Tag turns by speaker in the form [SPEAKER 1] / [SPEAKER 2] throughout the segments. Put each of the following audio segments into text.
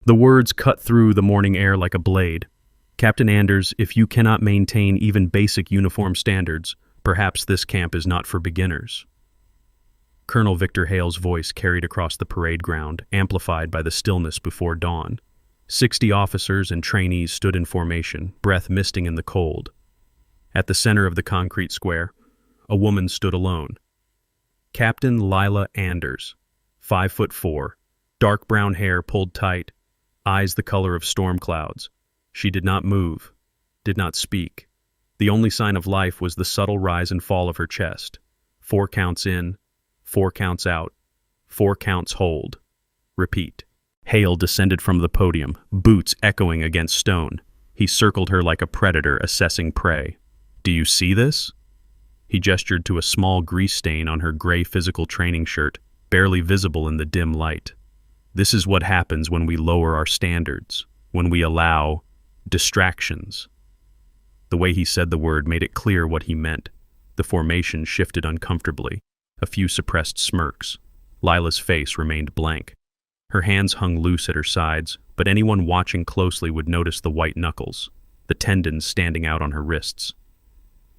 [SPEAKER 1] The words cut through the morning air like a blade. Captain Anders, if you cannot maintain even basic uniform standards, perhaps this camp is not for beginners. Colonel Victor Hale's voice carried across the parade ground, amplified by the stillness before dawn. 60 officers and trainees stood in formation, breath misting in the cold. At the center of the concrete square, a woman stood alone. Captain Lila Anders, 5'4", dark brown hair pulled tight, eyes the color of storm clouds. She did not move, did not speak. The only sign of life was the subtle rise and fall of her chest. 4 counts in, 4 counts out, 4 counts hold. Repeat. Hale descended from the podium, boots echoing against stone. He circled her like a predator assessing prey. Do you see this? He gestured to a small grease stain on her gray physical training shirt, barely visible in the dim light. This is what happens when we lower our standards, when we allow distractions. The way he said the word made it clear what he meant. The formation shifted uncomfortably, a few suppressed smirks. Lila's face remained blank. Her hands hung loose at her sides, but anyone watching closely would notice the white knuckles, the tendons standing out on her wrists.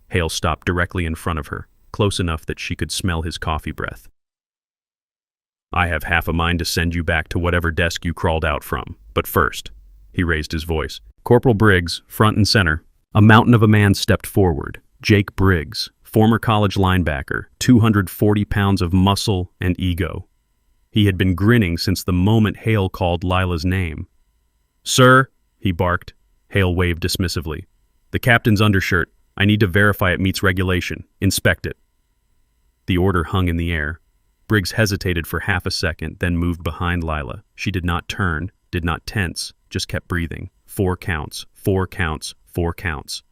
[SPEAKER 1] Hale stopped directly in front of her, close enough that she could smell his coffee breath. I have half a mind to send you back to whatever desk you crawled out from, but first, he raised his voice. Corporal Briggs, front and center. A mountain of a man stepped forward. Jake Briggs, former college linebacker, 240 pounds of muscle and ego. He had been grinning since the moment Hale called Lila's name. Sir, he barked. Hale waved dismissively. The captain's undershirt. I need to verify it meets regulation. Inspect it. The order hung in the air. Briggs hesitated for half a second, then moved behind Lila. She did not turn, did not tense, just kept breathing. 4 counts, 4 counts, 4 counts.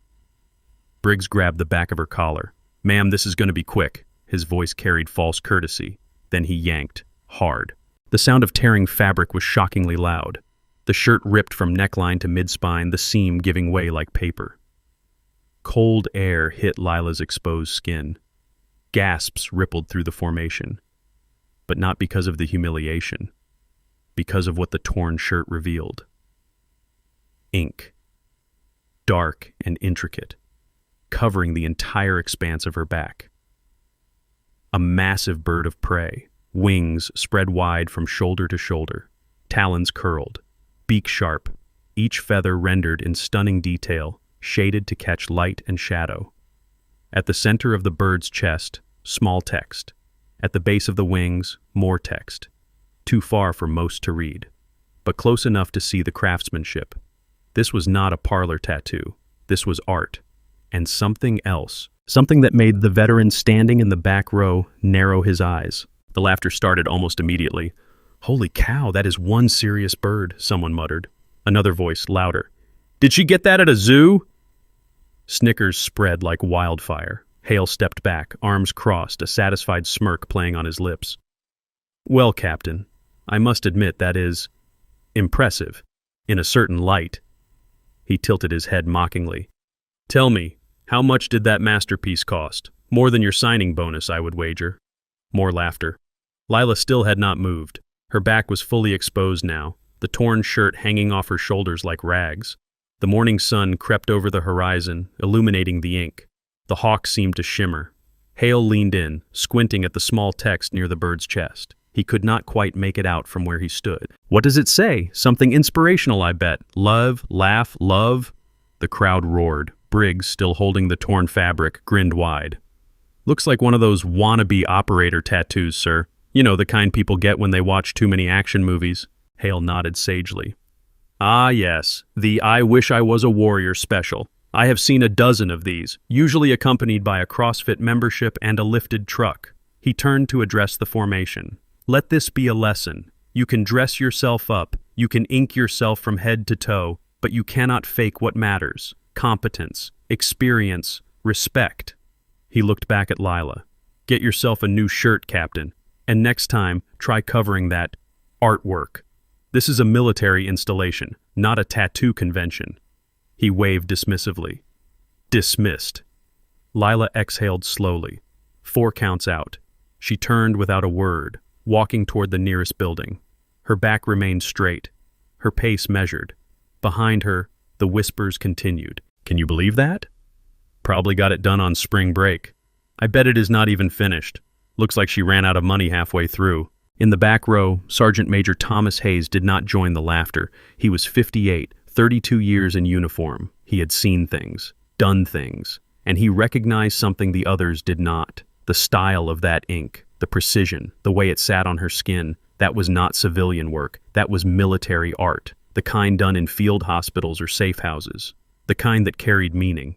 [SPEAKER 1] Briggs grabbed the back of her collar. Ma'am, this is going to be quick. His voice carried false courtesy. Then he yanked. Hard. The sound of tearing fabric was shockingly loud. The shirt ripped from neckline to mid-spine, the seam giving way like paper. Cold air hit Lila's exposed skin. Gasps rippled through the formation. But not because of the humiliation. Because of what the torn shirt revealed. Ink. Dark and intricate, covering the entire expanse of her back. A massive bird of prey. Wings spread wide from shoulder to shoulder, talons curled, beak sharp, each feather rendered in stunning detail, shaded to catch light and shadow. At the center of the bird's chest, small text. At the base of the wings, more text. Too far for most to read, but close enough to see the craftsmanship. This was not a parlor tattoo. This was art. And something else. Something that made the veteran standing in the back row narrow his eyes. The laughter started almost immediately. Holy cow, that is one serious bird, someone muttered. Another voice, louder. Did she get that at a zoo? Snickers spread like wildfire. Hale stepped back, arms crossed, a satisfied smirk playing on his lips. Well, Captain, I must admit that is impressive, in a certain light. He tilted his head mockingly. Tell me, how much did that masterpiece cost? More than your signing bonus, I would wager. More laughter. Lila still had not moved. Her back was fully exposed now, the torn shirt hanging off her shoulders like rags. The morning sun crept over the horizon, illuminating the ink. The hawk seemed to shimmer. Hale leaned in, squinting at the small text near the bird's chest. He could not quite make it out from where he stood. What does it say? Something inspirational, I bet. Love, laugh, love. The crowd roared. Briggs, still holding the torn fabric, grinned wide. Looks like one of those wannabe operator tattoos, sir. You know, the kind people get when they watch too many action movies. Hale nodded sagely. Ah, yes, the I wish I was a warrior special. I have seen a dozen of these, usually accompanied by a CrossFit membership and a lifted truck. He turned to address the formation. Let this be a lesson. You can dress yourself up, you can ink yourself from head to toe, but you cannot fake what matters. Competence, experience, respect. He looked back at Lila. Get yourself a new shirt, Captain, and next time, try covering that artwork. This is a military installation, not a tattoo convention. He waved dismissively. Dismissed. Lila exhaled slowly. 4 counts out. She turned without a word, walking toward the nearest building. Her back remained straight. her pace measured. Behind her, the whispers continued. Can you believe that? Probably got it done on spring break. I bet it is not even finished. Looks like she ran out of money halfway through. In the back row, Sergeant Major Thomas Hayes did not join the laughter. He was 58, 32 years in uniform. He had seen things, done things, and he recognized something the others did not. The style of that ink, the precision, the way it sat on her skin, that was not civilian work. That was military art, the kind done in field hospitals or safe houses, the kind that carried meaning.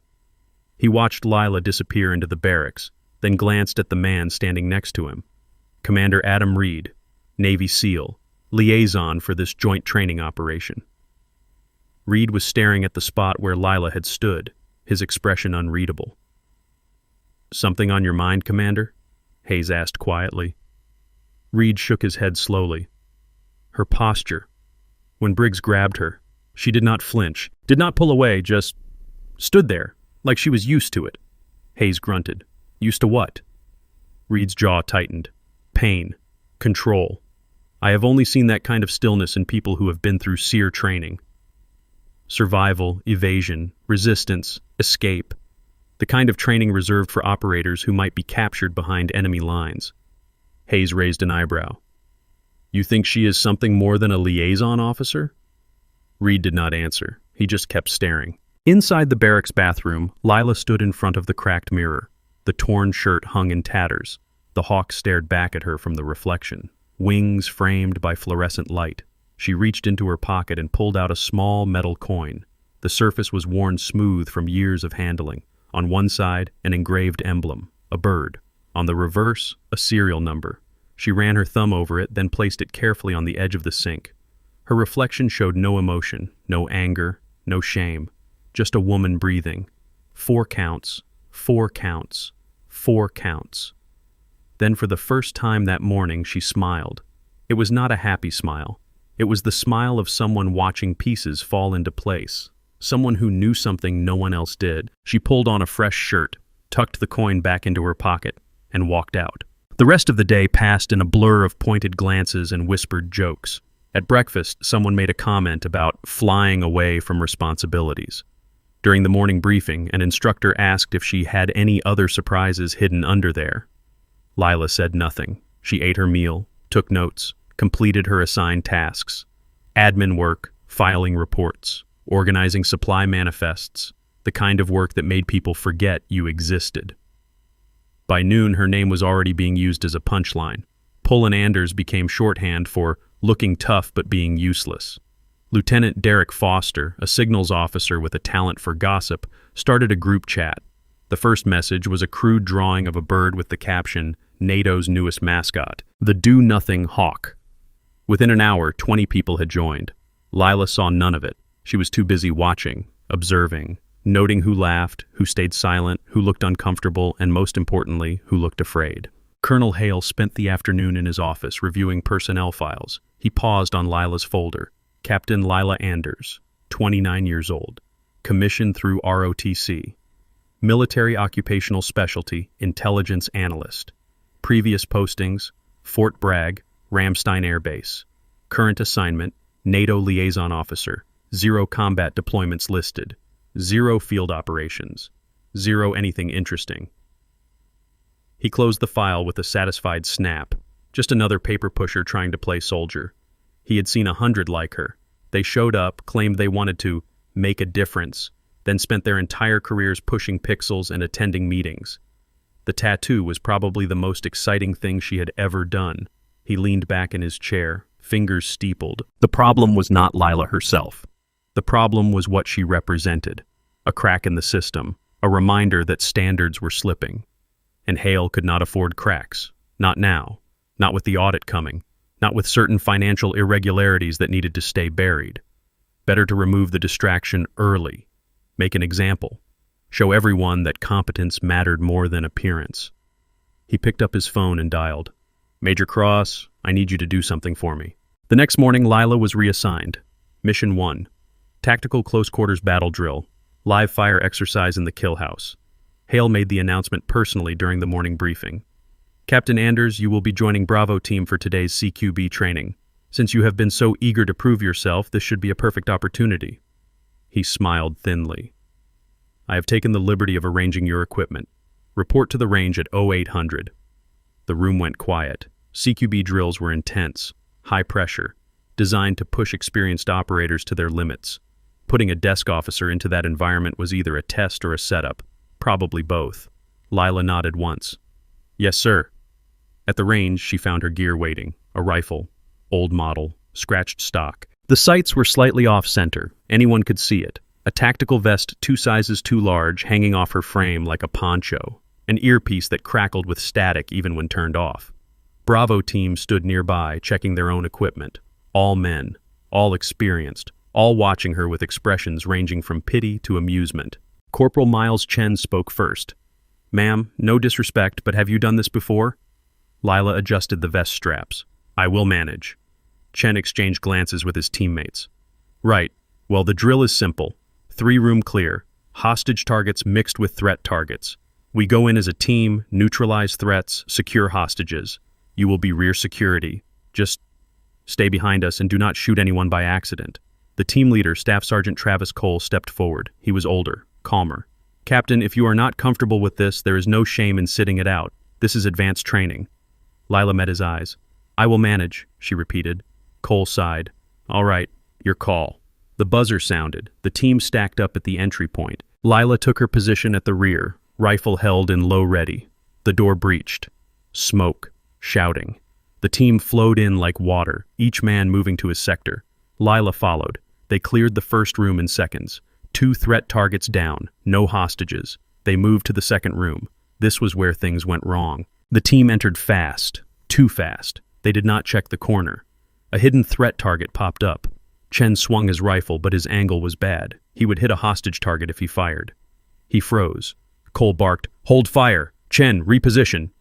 [SPEAKER 1] He watched Lila disappear into the barracks, then glanced at the man standing next to him. Commander Adam Reed, Navy SEAL, liaison for this joint training operation. Reed was staring at the spot where Lila had stood, his expression unreadable. Something on your mind, Commander? Hayes asked quietly. Reed shook his head slowly. Her posture. When Briggs grabbed her, she did not flinch, did not pull away, just stood there, like she was used to it. Hayes grunted. Used to what? Reed's jaw tightened. Pain. Control. I have only seen that kind of stillness in people who have been through SEER training. Survival, evasion, resistance, escape. The kind of training reserved for operators who might be captured behind enemy lines. Hayes raised an eyebrow. You think she is something more than a liaison officer? Reed did not answer. He just kept staring. Inside the barracks bathroom, Lila stood in front of the cracked mirror. The torn shirt hung in tatters. The hawk stared back at her from the reflection, wings framed by fluorescent light. She reached into her pocket and pulled out a small metal coin. The surface was worn smooth from years of handling. On one side, an engraved emblem, a bird. On the reverse, a serial number. She ran her thumb over it, then placed it carefully on the edge of the sink. Her reflection showed no emotion, no anger, no shame. Just a woman breathing. 4 counts, 4 counts, 4 counts. Then for the first time that morning, she smiled. It was not a happy smile. It was the smile of someone watching pieces fall into place. Someone who knew something no one else did. She pulled on a fresh shirt, tucked the coin back into her pocket, and walked out. The rest of the day passed in a blur of pointed glances and whispered jokes. At breakfast, someone made a comment about flying away from responsibilities. During the morning briefing, an instructor asked if she had any other surprises hidden under there. Lila said nothing. She ate her meal, took notes, completed her assigned tasks. Admin work, filing reports, organizing supply manifests, the kind of work that made people forget you existed. By noon, her name was already being used as a punchline. Pull and Anders became shorthand for looking tough but being useless. Lieutenant Derek Foster, a signals officer with a talent for gossip, started a group chat. The first message was a crude drawing of a bird with the caption, NATO's newest mascot, the do-nothing hawk. Within an hour, 20 people had joined. Lila saw none of it. She was too busy watching, observing, noting who laughed, who stayed silent, who looked uncomfortable, and most importantly, who looked afraid. Colonel Hale spent the afternoon in his office reviewing personnel files. He paused on Lila's folder. Captain Lila Anders, 29 years old. Commissioned through ROTC. Military Occupational Specialty, Intelligence Analyst. Previous postings, Fort Bragg, Ramstein Air Base. Current assignment, NATO Liaison Officer. 0 combat deployments listed. 0 field operations. 0 anything interesting. He closed the file with a satisfied snap. Just another paper pusher trying to play soldier. He had seen 100 like her. They showed up, claimed they wanted to make a difference, then spent their entire careers pushing pixels and attending meetings. The tattoo was probably the most exciting thing she had ever done. He leaned back in his chair, fingers steepled. The problem was not Lila herself. The problem was what she represented. A crack in the system, a reminder that standards were slipping. And Hale could not afford cracks. Not now. Not with the audit coming. Not with certain financial irregularities that needed to stay buried. Better to remove the distraction early. Make an example. Show everyone that competence mattered more than appearance. He picked up his phone and dialed. Major Cross, I need you to do something for me. The next morning, Lila was reassigned. Mission 1. Tactical close quarters battle drill. Live fire exercise in the kill house. Hale made the announcement personally during the morning briefing. Captain Anders, you will be joining Bravo team for today's CQB training. Since you have been so eager to prove yourself, this should be a perfect opportunity." He smiled thinly. "I have taken the liberty of arranging your equipment. Report to the range at 0800. The room went quiet. CQB drills were intense, high pressure, designed to push experienced operators to their limits. Putting a desk officer into that environment was either a test or a setup, probably both. Lila nodded once. "Yes, sir." At the range, she found her gear waiting, a rifle, old model, scratched stock. The sights were slightly off-center. Anyone could see it. A tactical vest 2 sizes too large hanging off her frame like a poncho. An earpiece that crackled with static even when turned off. Bravo team stood nearby, checking their own equipment. All men, all experienced, all watching her with expressions ranging from pity to amusement. Corporal Miles Chen spoke first. "Ma'am, no disrespect, but have you done this before?" Lila adjusted the vest straps. "I will manage." Chen exchanged glances with his teammates. "Right. Well, the drill is simple. 3-room clear. Hostage targets mixed with threat targets. We go in as a team, neutralize threats, secure hostages. You will be rear security. Just stay behind us and do not shoot anyone by accident." The team leader, Staff Sergeant Travis Cole, stepped forward. He was older, calmer. "Captain, if you are not comfortable with this, there is no shame in sitting it out. This is advanced training." Lila met his eyes. "I will manage," she repeated. Cole sighed. "All right, your call." The buzzer sounded. The team stacked up at the entry point. Lila took her position at the rear, rifle held in low ready. The door breached. Smoke. Shouting. The team flowed in like water, each man moving to his sector. Lila followed. They cleared the first room in seconds. 2 threat targets down, no hostages. They moved to the second room. This was where things went wrong. The team entered fast. Too fast. They did not check the corner. A hidden threat target popped up. Chen swung his rifle, but his angle was bad. He would hit a hostage target if he fired. He froze. Cole barked, "Hold fire! Chen, reposition!"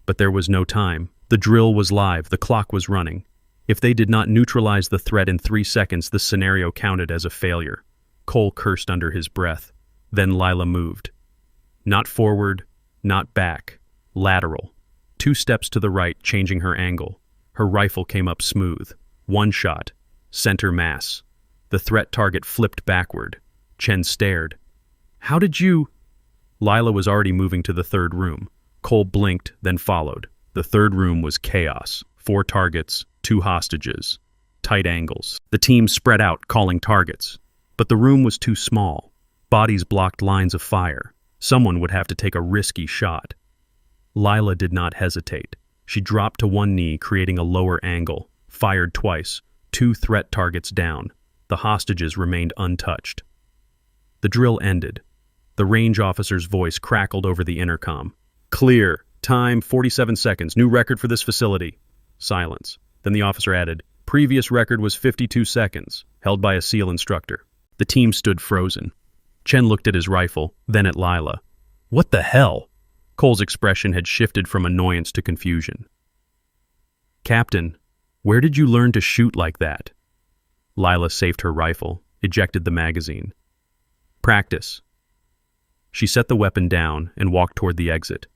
[SPEAKER 1] But there was no time. The drill was live. The clock was running. If they did not neutralize the threat in 3 seconds, the scenario counted as a failure. Cole cursed under his breath. Then Lila moved. Not forward, not back. Lateral. 2 steps to the right, changing her angle. Her rifle came up smooth. 1 shot. Center mass. The threat target flipped backward. Chen stared. "How did you—" Lila was already moving to the 3rd room. Cole blinked, then followed. The 3rd room was chaos. 4 targets, 2 hostages. Tight angles. The team spread out, calling targets. But the room was too small. Bodies blocked lines of fire. Someone would have to take a risky shot. Lila did not hesitate. She dropped to one knee, creating a lower angle. Fired twice. 2 threat targets down. The hostages remained untouched. The drill ended. The range officer's voice crackled over the intercom. "Clear. Time 47 seconds. New record for this facility." Silence. Then the officer added, "Previous record was 52 seconds, held by a SEAL instructor." The team stood frozen. Chen looked at his rifle, then at Lila. "What the hell?" Cole's expression had shifted from annoyance to confusion. "Captain, where did you learn to shoot like that?" Lila saved her rifle, ejected the magazine. "Practice." She set the weapon down and walked toward the exit.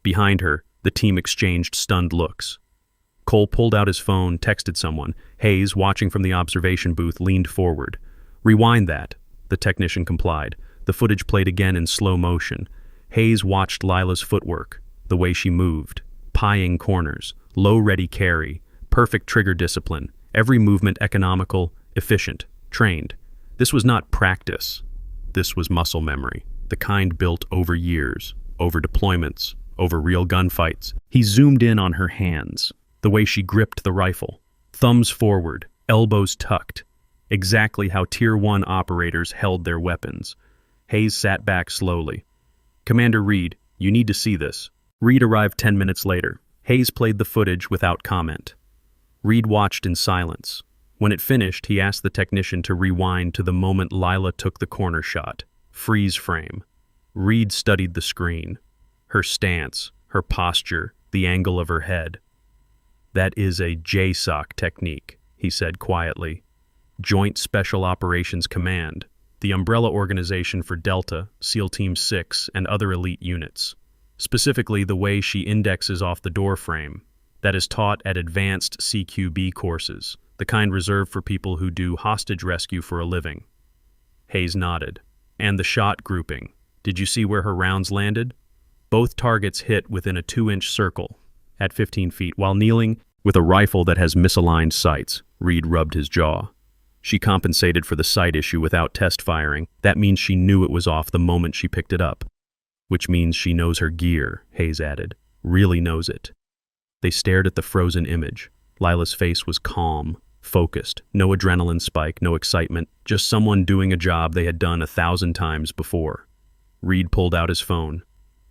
[SPEAKER 1] Behind her, the team exchanged stunned looks. Cole pulled out his phone, texted someone. Hayes, watching from the observation booth, leaned forward. "Rewind that." The technician complied. The footage played again in slow motion. Hayes watched Lila's footwork, the way she moved, pieing corners, low ready carry, perfect trigger discipline, every movement economical, efficient, trained. This was not practice. This was muscle memory, the kind built over years, over deployments, over real gunfights. He zoomed in on her hands, the way she gripped the rifle, thumbs forward, elbows tucked, exactly how Tier 1 operators held their weapons. Hayes sat back slowly. "Commander Reed, you need to see this." Reed arrived 10 minutes later. Hayes played the footage without comment. Reed watched in silence. When it finished, he asked the technician to rewind to the moment Lila took the corner shot. Freeze frame. Reed studied the screen. Her stance, her posture, the angle of her head. "That is a JSOC technique," he said quietly. "Joint Special Operations Command, the umbrella organization for Delta, SEAL Team 6, and other elite units. Specifically, the way she indexes off the door frame. That is taught at advanced CQB courses, the kind reserved for people who do hostage rescue for a living. Hayes nodded. And the shot grouping. Did you see where her rounds landed? Both targets hit within a 2-inch circle, at 15 feet, while kneeling with a rifle that has misaligned sights. Reed rubbed his jaw. She compensated for the sight issue without test firing. That means she knew it was off the moment she picked it up. Which means she knows her gear, Hayes added. Really knows it. They stared at the frozen image. Lila's face was calm, focused, no adrenaline spike, no excitement, just someone doing a job they had done 1,000 times before. Reed pulled out his phone.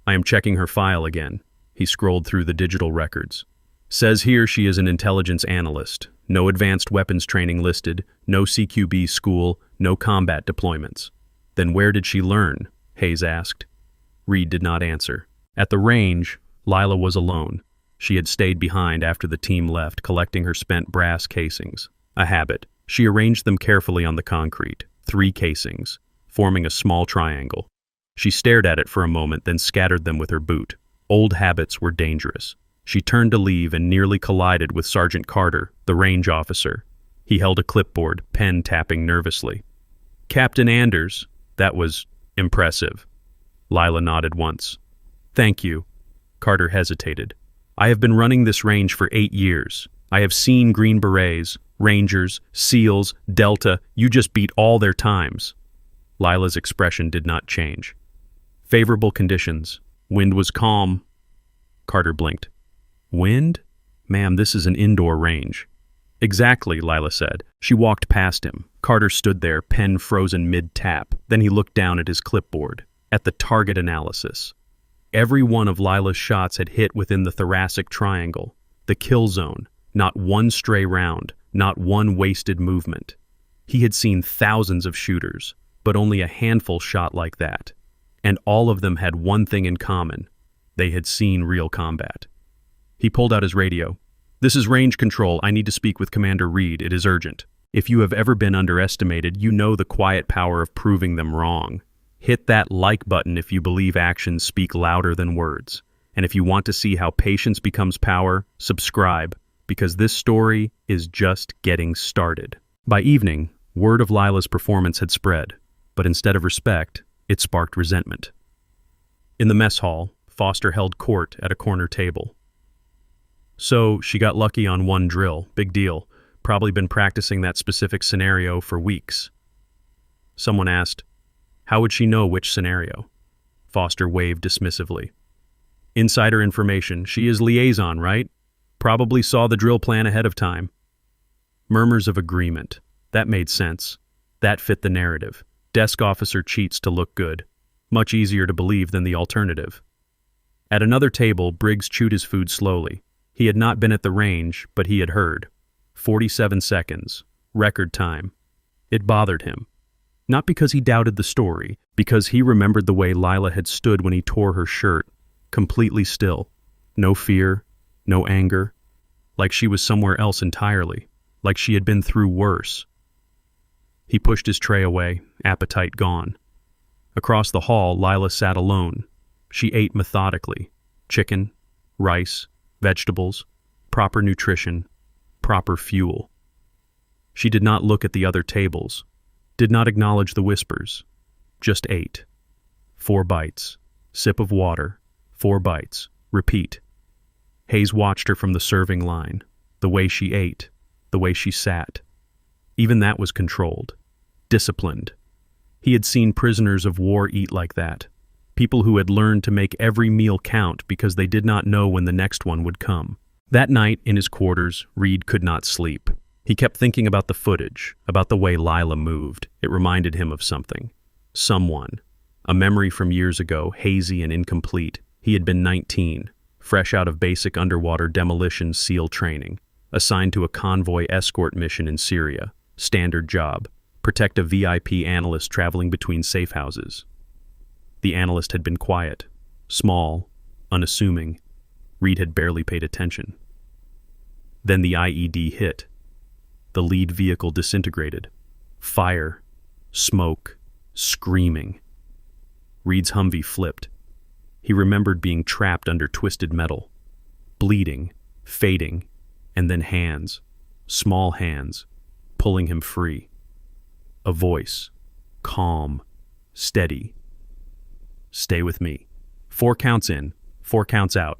[SPEAKER 1] I am checking her file again. He scrolled through the digital records. Says here she is an intelligence analyst. No advanced weapons training listed, no CQB school, no combat deployments. Then where did she learn? Hayes asked. Reed did not answer. At the range, Lila was alone. She had stayed behind after the team left, collecting her spent brass casings. A habit. She arranged them carefully on the concrete, 3 casings, forming a small triangle. She stared at it for a moment, then scattered them with her boot. Old habits were dangerous. She turned to leave and nearly collided with Sergeant Carter, the range officer. He held a clipboard, pen tapping nervously. Captain Anders, that was impressive. Lila nodded once. Thank you. Carter hesitated. I have been running this range for 8 years. I have seen Green Berets, Rangers, SEALs, Delta. You just beat all their times. Lila's expression did not change. Favorable conditions. Wind was calm. Carter blinked. Wind? Ma'am, this is an indoor range. Exactly, Lila said. She walked past him. Carter stood there, pen frozen mid-tap. Then he looked down at his clipboard, at the target analysis. Every one of Lila's shots had hit within the thoracic triangle, the kill zone, not one stray round, not one wasted movement. He had seen thousands of shooters, but only a handful shot like that. And all of them had one thing in common. They had seen real combat. He pulled out his radio. This is range control. I need to speak with Commander Reed. It is urgent. If you have ever been underestimated, you know the quiet power of proving them wrong. Hit that like button if you believe actions speak louder than words. And if you want to see how patience becomes power, subscribe, because this story is just getting started. By evening, word of Lila's performance had spread, but instead of respect, it sparked resentment. In the mess hall, Foster held court at a corner table. So, she got lucky on one drill. Big deal. Probably been practicing that specific scenario for weeks. Someone asked, how would she know which scenario? Foster waved dismissively. Insider information. She is liaison, right? Probably saw the drill plan ahead of time. Murmurs of agreement. That made sense. That fit the narrative. Desk officer cheats to look good. Much easier to believe than the alternative. At another table, Briggs chewed his food slowly. He had not been at the range, but he had heard. 47 seconds. Record time. It bothered him. Not because he doubted the story, because he remembered the way Lila had stood when he tore her shirt, completely still. No fear, no anger. Like she was somewhere else entirely. Like she had been through worse. He pushed his tray away, appetite gone. Across the hall, Lila sat alone. She ate methodically. Chicken, rice, vegetables, proper nutrition, proper fuel. She did not look at the other tables, did not acknowledge the whispers, just ate. 4 bites, sip of water, 4 bites, repeat. Hayes watched her from the serving line, the way she ate, the way she sat. Even that was controlled, disciplined. He had seen prisoners of war eat like that. People who had learned to make every meal count because they did not know when the next one would come. That night, in his quarters, Reed could not sleep. He kept thinking about the footage, about the way Lila moved. It reminded him of something. Someone. A memory from years ago, hazy and incomplete. He had been 19, fresh out of basic underwater demolition SEAL training, assigned to a convoy escort mission in Syria. Standard job. Protect a VIP analyst traveling between safe houses. The analyst had been quiet, small, unassuming. Reed had barely paid attention. Then the IED hit. The lead vehicle disintegrated. Fire, smoke, screaming. Reed's Humvee flipped. He remembered being trapped under twisted metal, bleeding, fading, and then hands, small hands, pulling him free. A voice, calm, steady. Stay with me. 4 counts in, 4 counts out.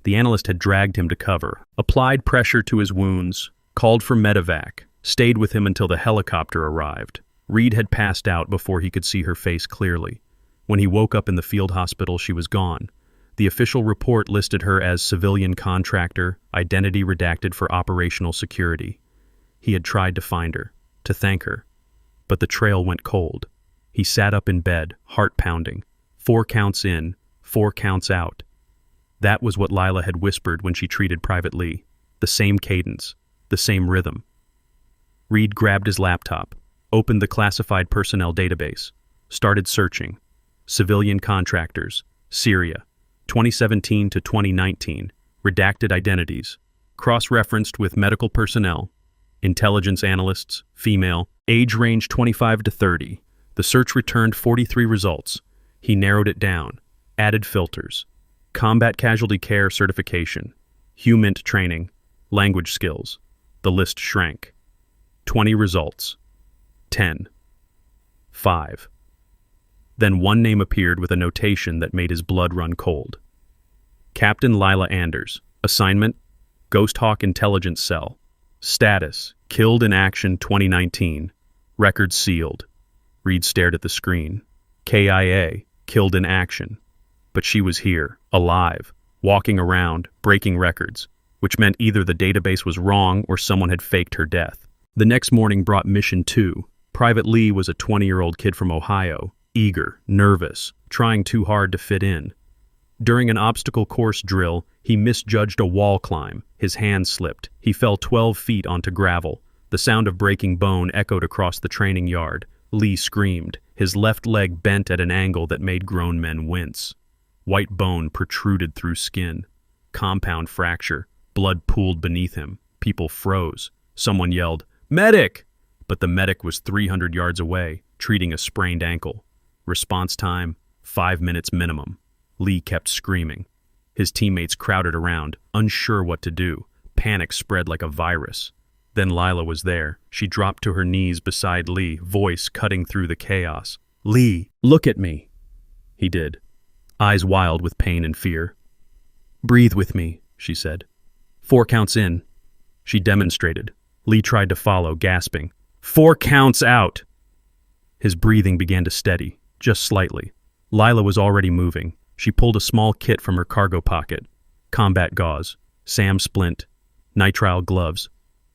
[SPEAKER 1] The analyst had dragged him to cover, applied pressure to his wounds, called for medevac, stayed with him until the helicopter arrived. Reed had passed out before he could see her face clearly. When he woke up in the field hospital, she was gone. The official report listed her as civilian contractor, identity redacted for operational security. He had tried to find her, to thank her, but the trail went cold. He sat up in bed, heart pounding. 4 counts in, 4 counts out. That was what Lila had whispered when she treated Private Lee. The same cadence, the same rhythm. Reed grabbed his laptop, opened the classified personnel database, started searching. Civilian contractors, Syria, 2017 to 2019, redacted identities, cross-referenced with medical personnel, intelligence analysts, female, age range 25 to 30. The search returned 43 results. He narrowed it down, added filters, combat casualty care certification, HUMINT training, language skills. The list shrank. 20 results. 10. 5. Then one name appeared with a notation that made his blood run cold. Captain Lila Anders. Assignment, Ghost Hawk Intelligence Cell. Status, killed in action 2019. Record sealed. Reed stared at the screen. KIA, killed in action. But she was here, alive, walking around, breaking records, which meant either the database was wrong or someone had faked her death. The next morning brought Mission 2. Private Lee was a 20-year-old kid from Ohio, eager, nervous, trying too hard to fit in. During an obstacle course drill, he misjudged a wall climb. His hand slipped. He fell 12 feet onto gravel. The sound of breaking bone echoed across the training yard. Lee screamed. His left leg bent at an angle that made grown men wince. White bone protruded through skin. Compound fracture. Blood pooled beneath him. People froze. Someone yelled, "Medic!" But the medic was 300 yards away, treating a sprained ankle. Response time, 5 minutes minimum. Lee kept screaming. His teammates crowded around, unsure what to do. Panic spread like a virus. Then Lila was there. She dropped to her knees beside Lee, voice cutting through the chaos. "Lee, look at me." He did, eyes wild with pain and fear. "Breathe with me," she said. 4 counts in. She demonstrated. Lee tried to follow, gasping. 4 counts out! His breathing began to steady, just slightly. Lila was already moving. She pulled a small kit from her cargo pocket. Combat gauze, SAM splint, nitrile gloves.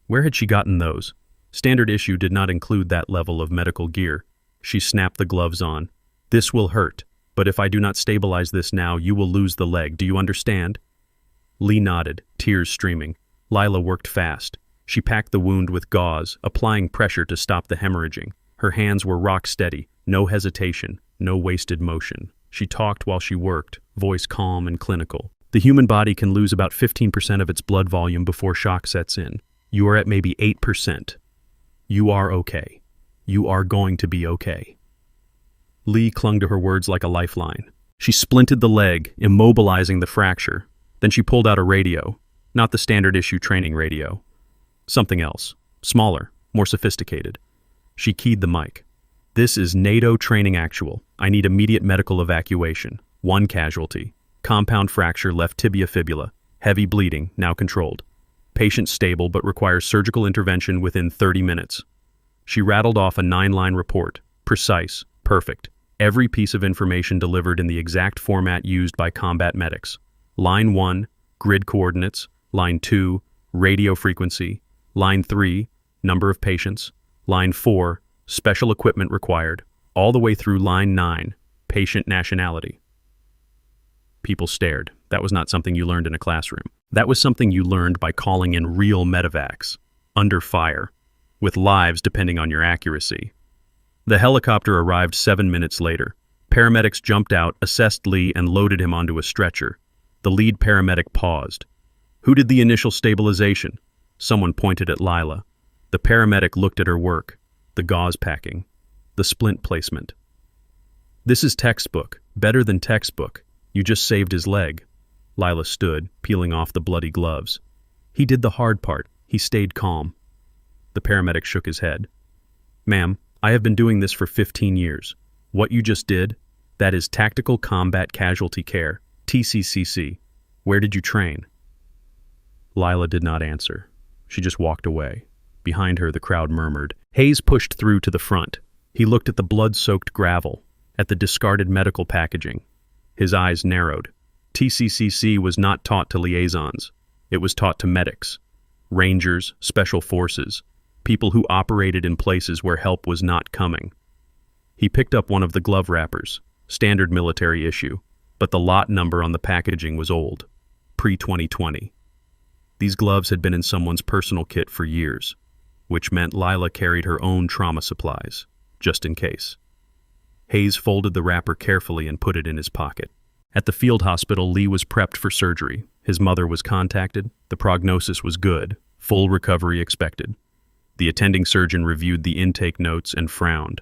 [SPEAKER 1] Where had she gotten those? Standard issue did not include that level of medical gear. She snapped the gloves on. "This will hurt, but if I do not stabilize this now, you will lose the leg. Do you understand?" Lee nodded, tears streaming. Lila worked fast. She packed the wound with gauze, applying pressure to stop the hemorrhaging. Her hands were rock steady, no hesitation, no wasted motion. She talked while she worked, voice calm and clinical. The human body can lose about 15% of its blood volume before shock sets in. You are at maybe 8%. You are okay. You are going to be okay. Lee clung to her words like a lifeline. She splinted the leg, immobilizing the fracture. Then she pulled out a radio, not the standard issue training radio. Something else, smaller, more sophisticated. She keyed the mic. "This is NATO training actual. I need immediate medical evacuation. 1 casualty. Compound fracture left tibia fibula. Heavy bleeding, now controlled. Patient stable but requires surgical intervention within 30 minutes. She rattled off a 9-line report. Precise, perfect. Every piece of information delivered in the exact format used by combat medics. Line 1, grid coordinates. Line 2, radio frequency. Line 3, number of patients. Line 4, special equipment required. All the way through line 9, patient nationality. People stared. That was not something you learned in a classroom. That was something you learned by calling in real medevacs, under fire, with lives depending on your accuracy. The helicopter arrived 7 minutes later. Paramedics jumped out, assessed Lee, and loaded him onto a stretcher. The lead paramedic paused. "Who did the initial stabilization?" Someone pointed at Lila. The paramedic looked at her work, the gauze packing, the splint placement. "This is textbook, better than textbook. You just saved his leg." Lila stood, peeling off the bloody gloves. "He did the hard part. He stayed calm. The paramedic shook his head. Ma'am, I have been doing this for 15 years. What you just did, that is Tactical Combat Casualty Care, TCCC. Where did you train? Lila did not answer. She just walked away. Behind her, the crowd murmured. Hayes pushed through to the front. He looked at the blood-soaked gravel, at the discarded medical packaging. His eyes narrowed. TCCC was not taught to liaisons. It was taught to medics, rangers, special forces, people who operated in places where help was not coming. He picked up one of the glove wrappers, standard military issue, but the lot number on the packaging was old, pre-2020. These gloves had been in someone's personal kit for years, which meant Lila carried her own trauma supplies, just in case. Hayes folded the wrapper carefully and put it in his pocket. At the field hospital, Lee was prepped for surgery. His mother was contacted. The prognosis was good. Full recovery expected. The attending surgeon reviewed the intake notes and frowned.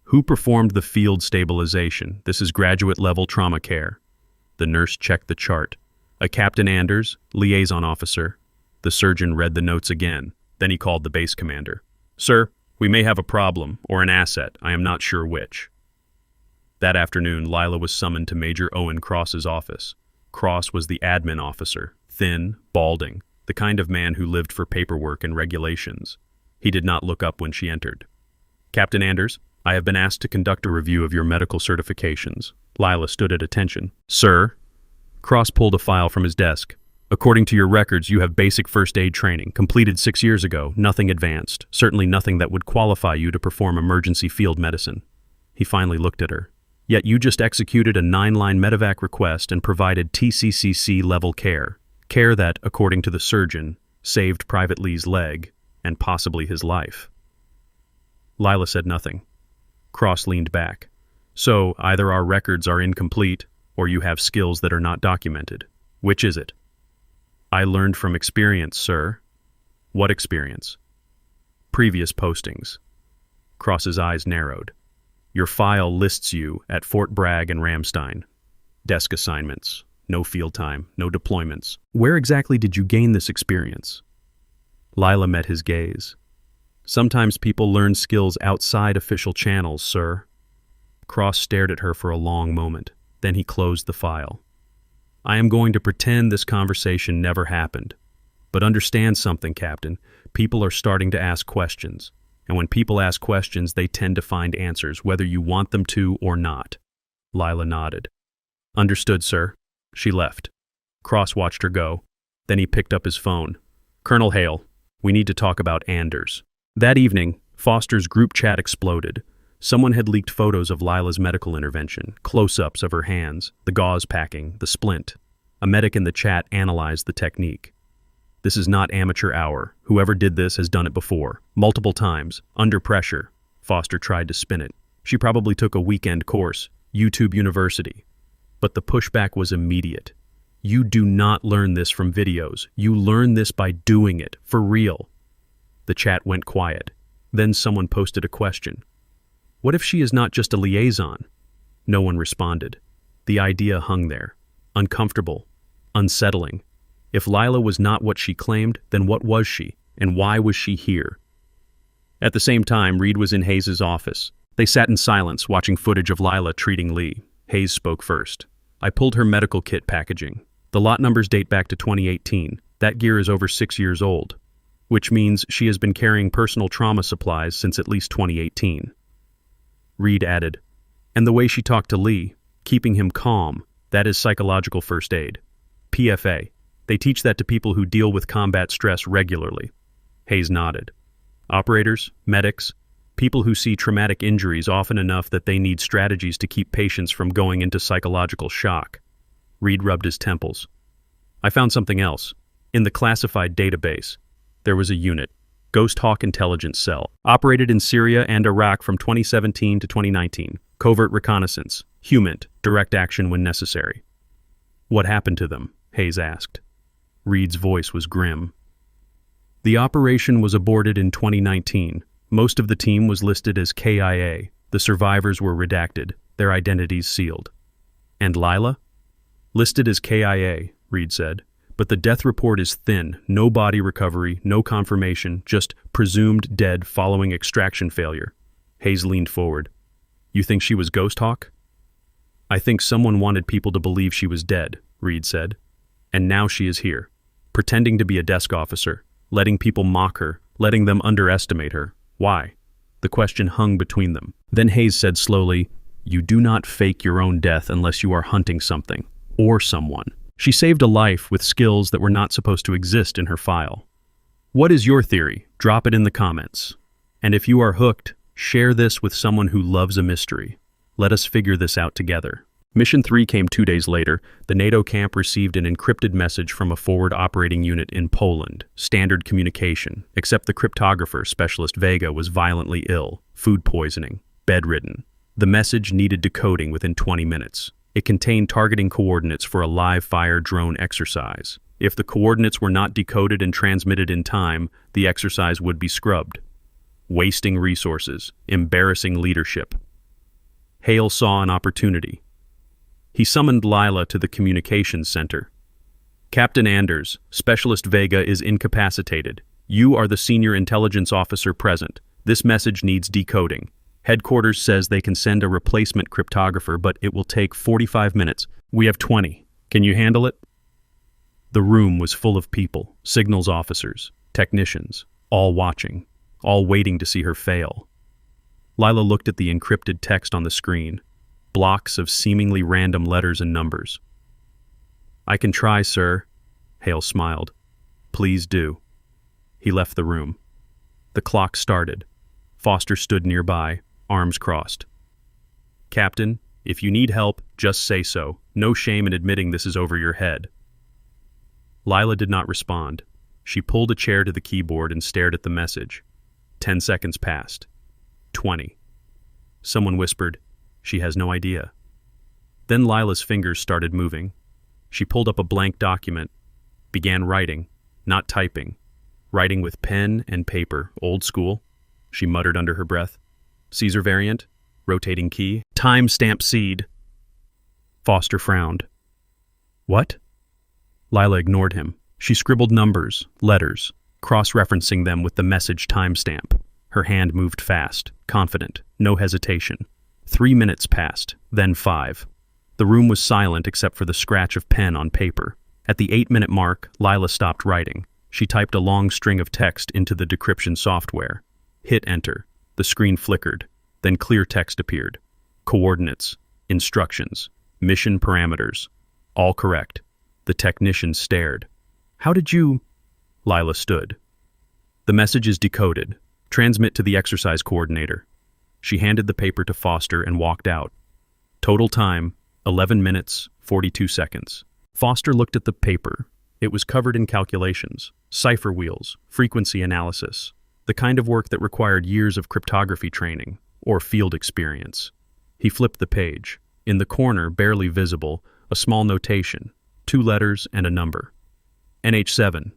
[SPEAKER 1] Who performed the field stabilization? This is graduate-level trauma care. The nurse checked the chart. A Captain Anders, liaison officer. The surgeon read the notes again. Then he called the base commander. Sir, we may have a problem, or an asset. I am not sure which. That afternoon, Lila was summoned to Major Owen Cross's office. Cross was the admin officer, thin, balding, the kind of man who lived for paperwork and regulations. He did not look up when she entered. Captain Anders, I have been asked to conduct a review of your medical certifications. Lila stood at attention. Sir? Cross pulled a file from his desk. According to your records, you have basic first aid training, completed 6 years ago, nothing advanced, certainly nothing that would qualify you to perform emergency field medicine. He finally looked at her. Yet you just executed a 9-line medevac request and provided TCCC-level care. Care that, according to the surgeon, saved Private Lee's leg and possibly his life. Lila said nothing. Cross leaned back. So, either our records are incomplete, or you have skills that are not documented. Which is it? I learned from experience, sir. What experience? Previous postings. Cross's eyes narrowed. Your file lists you at Fort Bragg and Ramstein. Desk assignments, no field time, no deployments. Where exactly did you gain this experience? Lila met his gaze. Sometimes people learn skills outside official channels, sir. Cross stared at her for a long moment. Then he closed the file. I am going to pretend this conversation never happened. But understand something, Captain. People are starting to ask questions. And when people ask questions, they tend to find answers, whether you want them to or not. Lila nodded. Understood, sir. She left. Cross watched her go. Then he picked up his phone. Colonel Hale, we need to talk about Anders. That evening, Foster's group chat exploded. Someone had leaked photos of Lila's medical intervention, close-ups of her hands, the gauze packing, the splint. A medic in the chat analyzed the technique. This is not amateur hour. Whoever did this has done it before. Multiple times. Under pressure. Foster tried to spin it. She probably took a weekend course. YouTube University. But the pushback was immediate. You do not learn this from videos. You learn this by doing it. For real. The chat went quiet. Then someone posted a question. What if she is not just a liaison? No one responded. The idea hung there. Uncomfortable. Unsettling. If Lila was not what she claimed, then what was she, and why was she here? At the same time, Reed was in Hayes' office. They sat in silence, watching footage of Lila treating Lee. Hayes spoke first. I pulled her medical kit packaging. The lot numbers date back to 2018. That gear is over 6 years old, which means she has been carrying personal trauma supplies since at least 2018. Reed added, and the way she talked to Lee, keeping him calm, that is psychological first aid. PFA. They teach that to people who deal with combat stress regularly. Hayes nodded. Operators, medics, people who see traumatic injuries often enough that they need strategies to keep patients from going into psychological shock. Reed rubbed his temples. I found something else. In the classified database, there was a unit, Ghost Hawk Intelligence Cell, operated in Syria and Iraq from 2017 to 2019. Covert reconnaissance, HUMINT, direct action when necessary. What happened to them? Hayes asked. Reed's voice was grim. The operation was aborted in 2019. Most of the team was listed as KIA. The survivors were redacted, their identities sealed. And Lila? Listed as KIA, Reed said, But the death report is thin, no body recovery, no confirmation, just presumed dead following extraction failure. Hayes leaned forward. You think she was Ghost Hawk? I think someone wanted people to believe she was dead, Reed said. And now she is here, pretending to be a desk officer, letting people mock her, letting them underestimate her. Why? The question hung between them. Then Hayes said slowly, You do not fake your own death unless you are hunting something, or someone. She saved a life with skills that were not supposed to exist in her file. What is your theory? Drop it in the comments. And if you are hooked, share this with someone who loves a mystery. Let us figure this out together. Mission 3 came 2 days later. The NATO camp received an encrypted message from a forward operating unit in Poland. Standard communication, except the cryptographer, Specialist Vega, was violently ill, food poisoning, bedridden. The message needed decoding within 20 minutes. It contained targeting coordinates for a live-fire drone exercise. If the coordinates were not decoded and transmitted in time, the exercise would be scrubbed. Wasting resources, embarrassing leadership. Hale saw an opportunity. He summoned Lila to the communications center. Captain Anders, Specialist Vega is incapacitated. You are the senior intelligence officer present. This message needs decoding. Headquarters says they can send a replacement cryptographer, but it will take 45 minutes. We have 20. Can you handle it? The room was full of people, signals officers, technicians, all watching, all waiting to see her fail. Lila looked at the encrypted text on the screen, blocks of seemingly random letters and numbers. I can try, sir. Hale smiled. Please do. He left the room. The clock started. Foster stood nearby, arms crossed. Captain, if you need help, just say so. No shame in admitting this is over your head. Lila did not respond. She pulled a chair to the keyboard and stared at the message. 10 seconds passed. 20. Someone whispered, She has no idea. Then Lila's fingers started moving. She pulled up a blank document, began writing, not typing, writing with pen and paper, old school. She muttered under her breath. Caesar variant, rotating key, timestamp seed. Foster frowned. What? Lila ignored him. She scribbled numbers, letters, cross-referencing them with the message timestamp. Her hand moved fast, confident, no hesitation. 3 minutes passed, then 5. The room was silent except for the scratch of pen on paper. At the 8-minute mark, Lila stopped writing. She typed a long string of text into the decryption software. Hit enter. The screen flickered. Then clear text appeared. Coordinates, instructions, mission parameters. All correct. The technician stared. How did you... Lila stood. The message is decoded. Transmit to the exercise coordinator. She handed the paper to Foster and walked out. Total time, 11 minutes, 42 seconds. Foster looked at the paper. It was covered in calculations, cipher wheels, frequency analysis, the kind of work that required years of cryptography training or field experience. He flipped the page. In the corner, barely visible, a small notation, 2 letters and a number. NH7.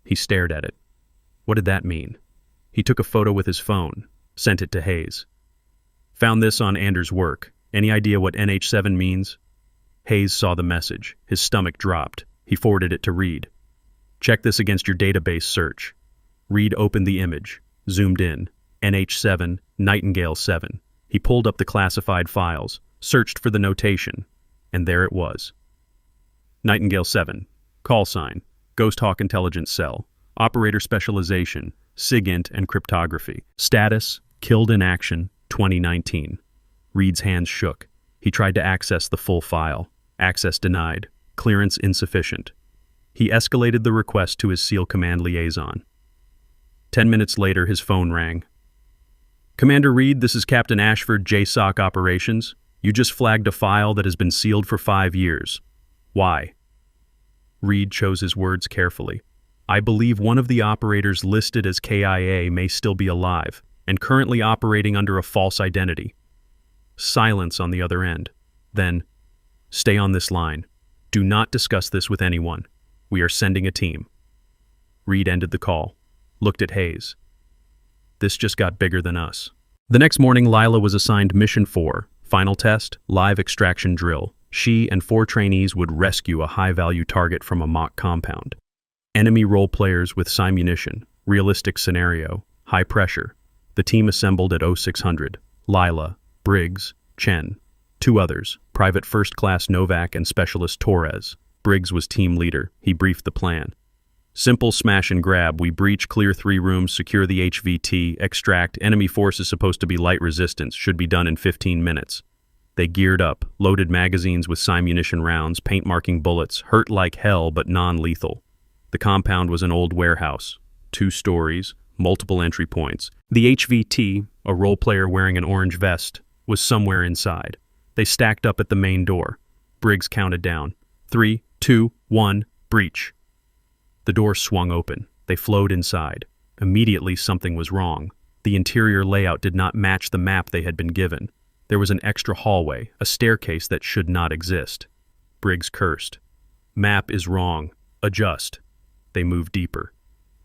[SPEAKER 1] He stared at it. What did that mean? He took a photo with his phone, sent it to Hayes. Found this on Anders' work. Any idea what NH7 means? Hayes saw the message. His stomach dropped. He forwarded it to Reed. Check this against your database search. Reed opened the image, zoomed in. NH7, Nightingale 7. He pulled up the classified files, searched for the notation, and there it was. Nightingale 7. Call sign. Ghost Hawk Intelligence Cell. Operator Specialization. SIGINT and Cryptography. Status, Killed in Action, 2019. Reed's hands shook. He tried to access the full file. Access denied. Clearance insufficient. He escalated the request to his SEAL Command liaison. 10 minutes later, his phone rang. Commander Reed, this is Captain Ashford, JSOC Operations. You just flagged a file that has been sealed for 5 years. Why? Reed chose his words carefully. I believe one of the operators listed as KIA may still be alive and currently operating under a false identity. Silence on the other end. Then, stay on this line. Do not discuss this with anyone. We are sending a team. Reed ended the call, looked at Hayes. This just got bigger than us. The next morning, Lila was assigned Mission 4, final test, live extraction drill. She and 4 trainees would rescue a high-value target from a mock compound. Enemy role players with simunition, realistic scenario, high pressure. The team assembled at 0600. Lila, Briggs, Chen. 2 others, Private First Class Novak and Specialist Torres. Briggs was team leader. He briefed the plan. Simple smash and grab. We breach, clear 3 rooms, secure the HVT, extract. Enemy force is supposed to be light resistance. Should be done in 15 minutes. They geared up, loaded magazines with simunition rounds, paint-marking bullets, hurt like hell but non-lethal. The compound was an old warehouse. 2 stories, multiple entry points. The HVT, a role player wearing an orange vest, was somewhere inside. They stacked up at the main door. Briggs counted down. 3, 2, 1, breach. The door swung open. They flowed inside. Immediately something was wrong. The interior layout did not match the map they had been given. There was an extra hallway, a staircase that should not exist. Briggs cursed. Map is wrong. Adjust. They moved deeper.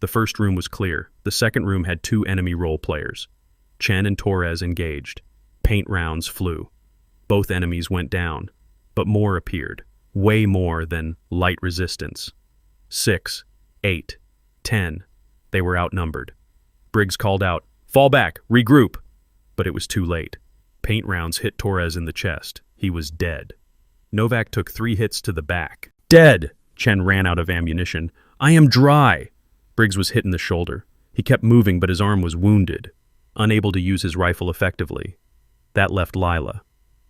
[SPEAKER 1] The first room was clear. The second room had 2 enemy role players. Chen and Torres engaged. Paint rounds flew. Both enemies went down, but more appeared. Way more than light resistance. 6, 8, 10. They were outnumbered. Briggs called out, "Fall back, regroup!" But it was too late. Paint rounds hit Torres in the chest. He was dead. Novak took 3 hits to the back. Dead! Chen ran out of ammunition. "I am dry!" Briggs was hit in the shoulder. He kept moving, but his arm was wounded, unable to use his rifle effectively. That left Lila,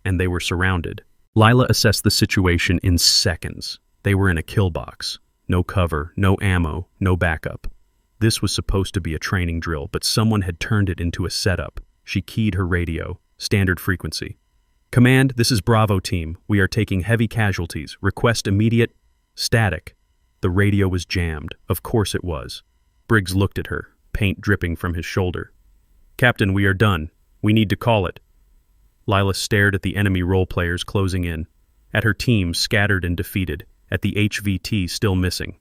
[SPEAKER 1] and they were surrounded. Lila assessed the situation in seconds. They were in a kill box. No cover, no ammo, no backup. This was supposed to be a training drill, but someone had turned it into a setup. She keyed her radio. Standard frequency. "Command, this is Bravo team. We are taking heavy casualties. Request immediate..." Static. The radio was jammed. Of course it was. Briggs looked at her, paint dripping from his shoulder. "Captain, we are done. We need to call it." Lila stared at the enemy role players closing in, at her team scattered and defeated, at the HVT still missing.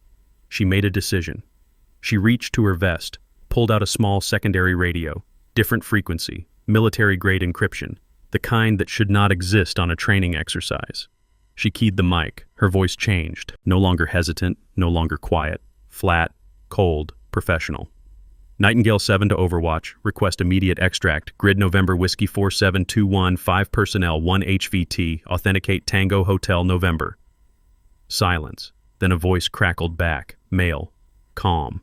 [SPEAKER 1] She made a decision. She reached to her vest, pulled out a small secondary radio, different frequency, military-grade encryption, the kind that should not exist on a training exercise. She keyed the mic. Her voice changed, no longer hesitant, no longer quiet, flat, cold, professional. Nightingale 7 to Overwatch, request immediate extract, grid November Whiskey 4721, 5 personnel, 1 HVT, authenticate Tango Hotel November. Silence. Then a voice crackled back, male, calm.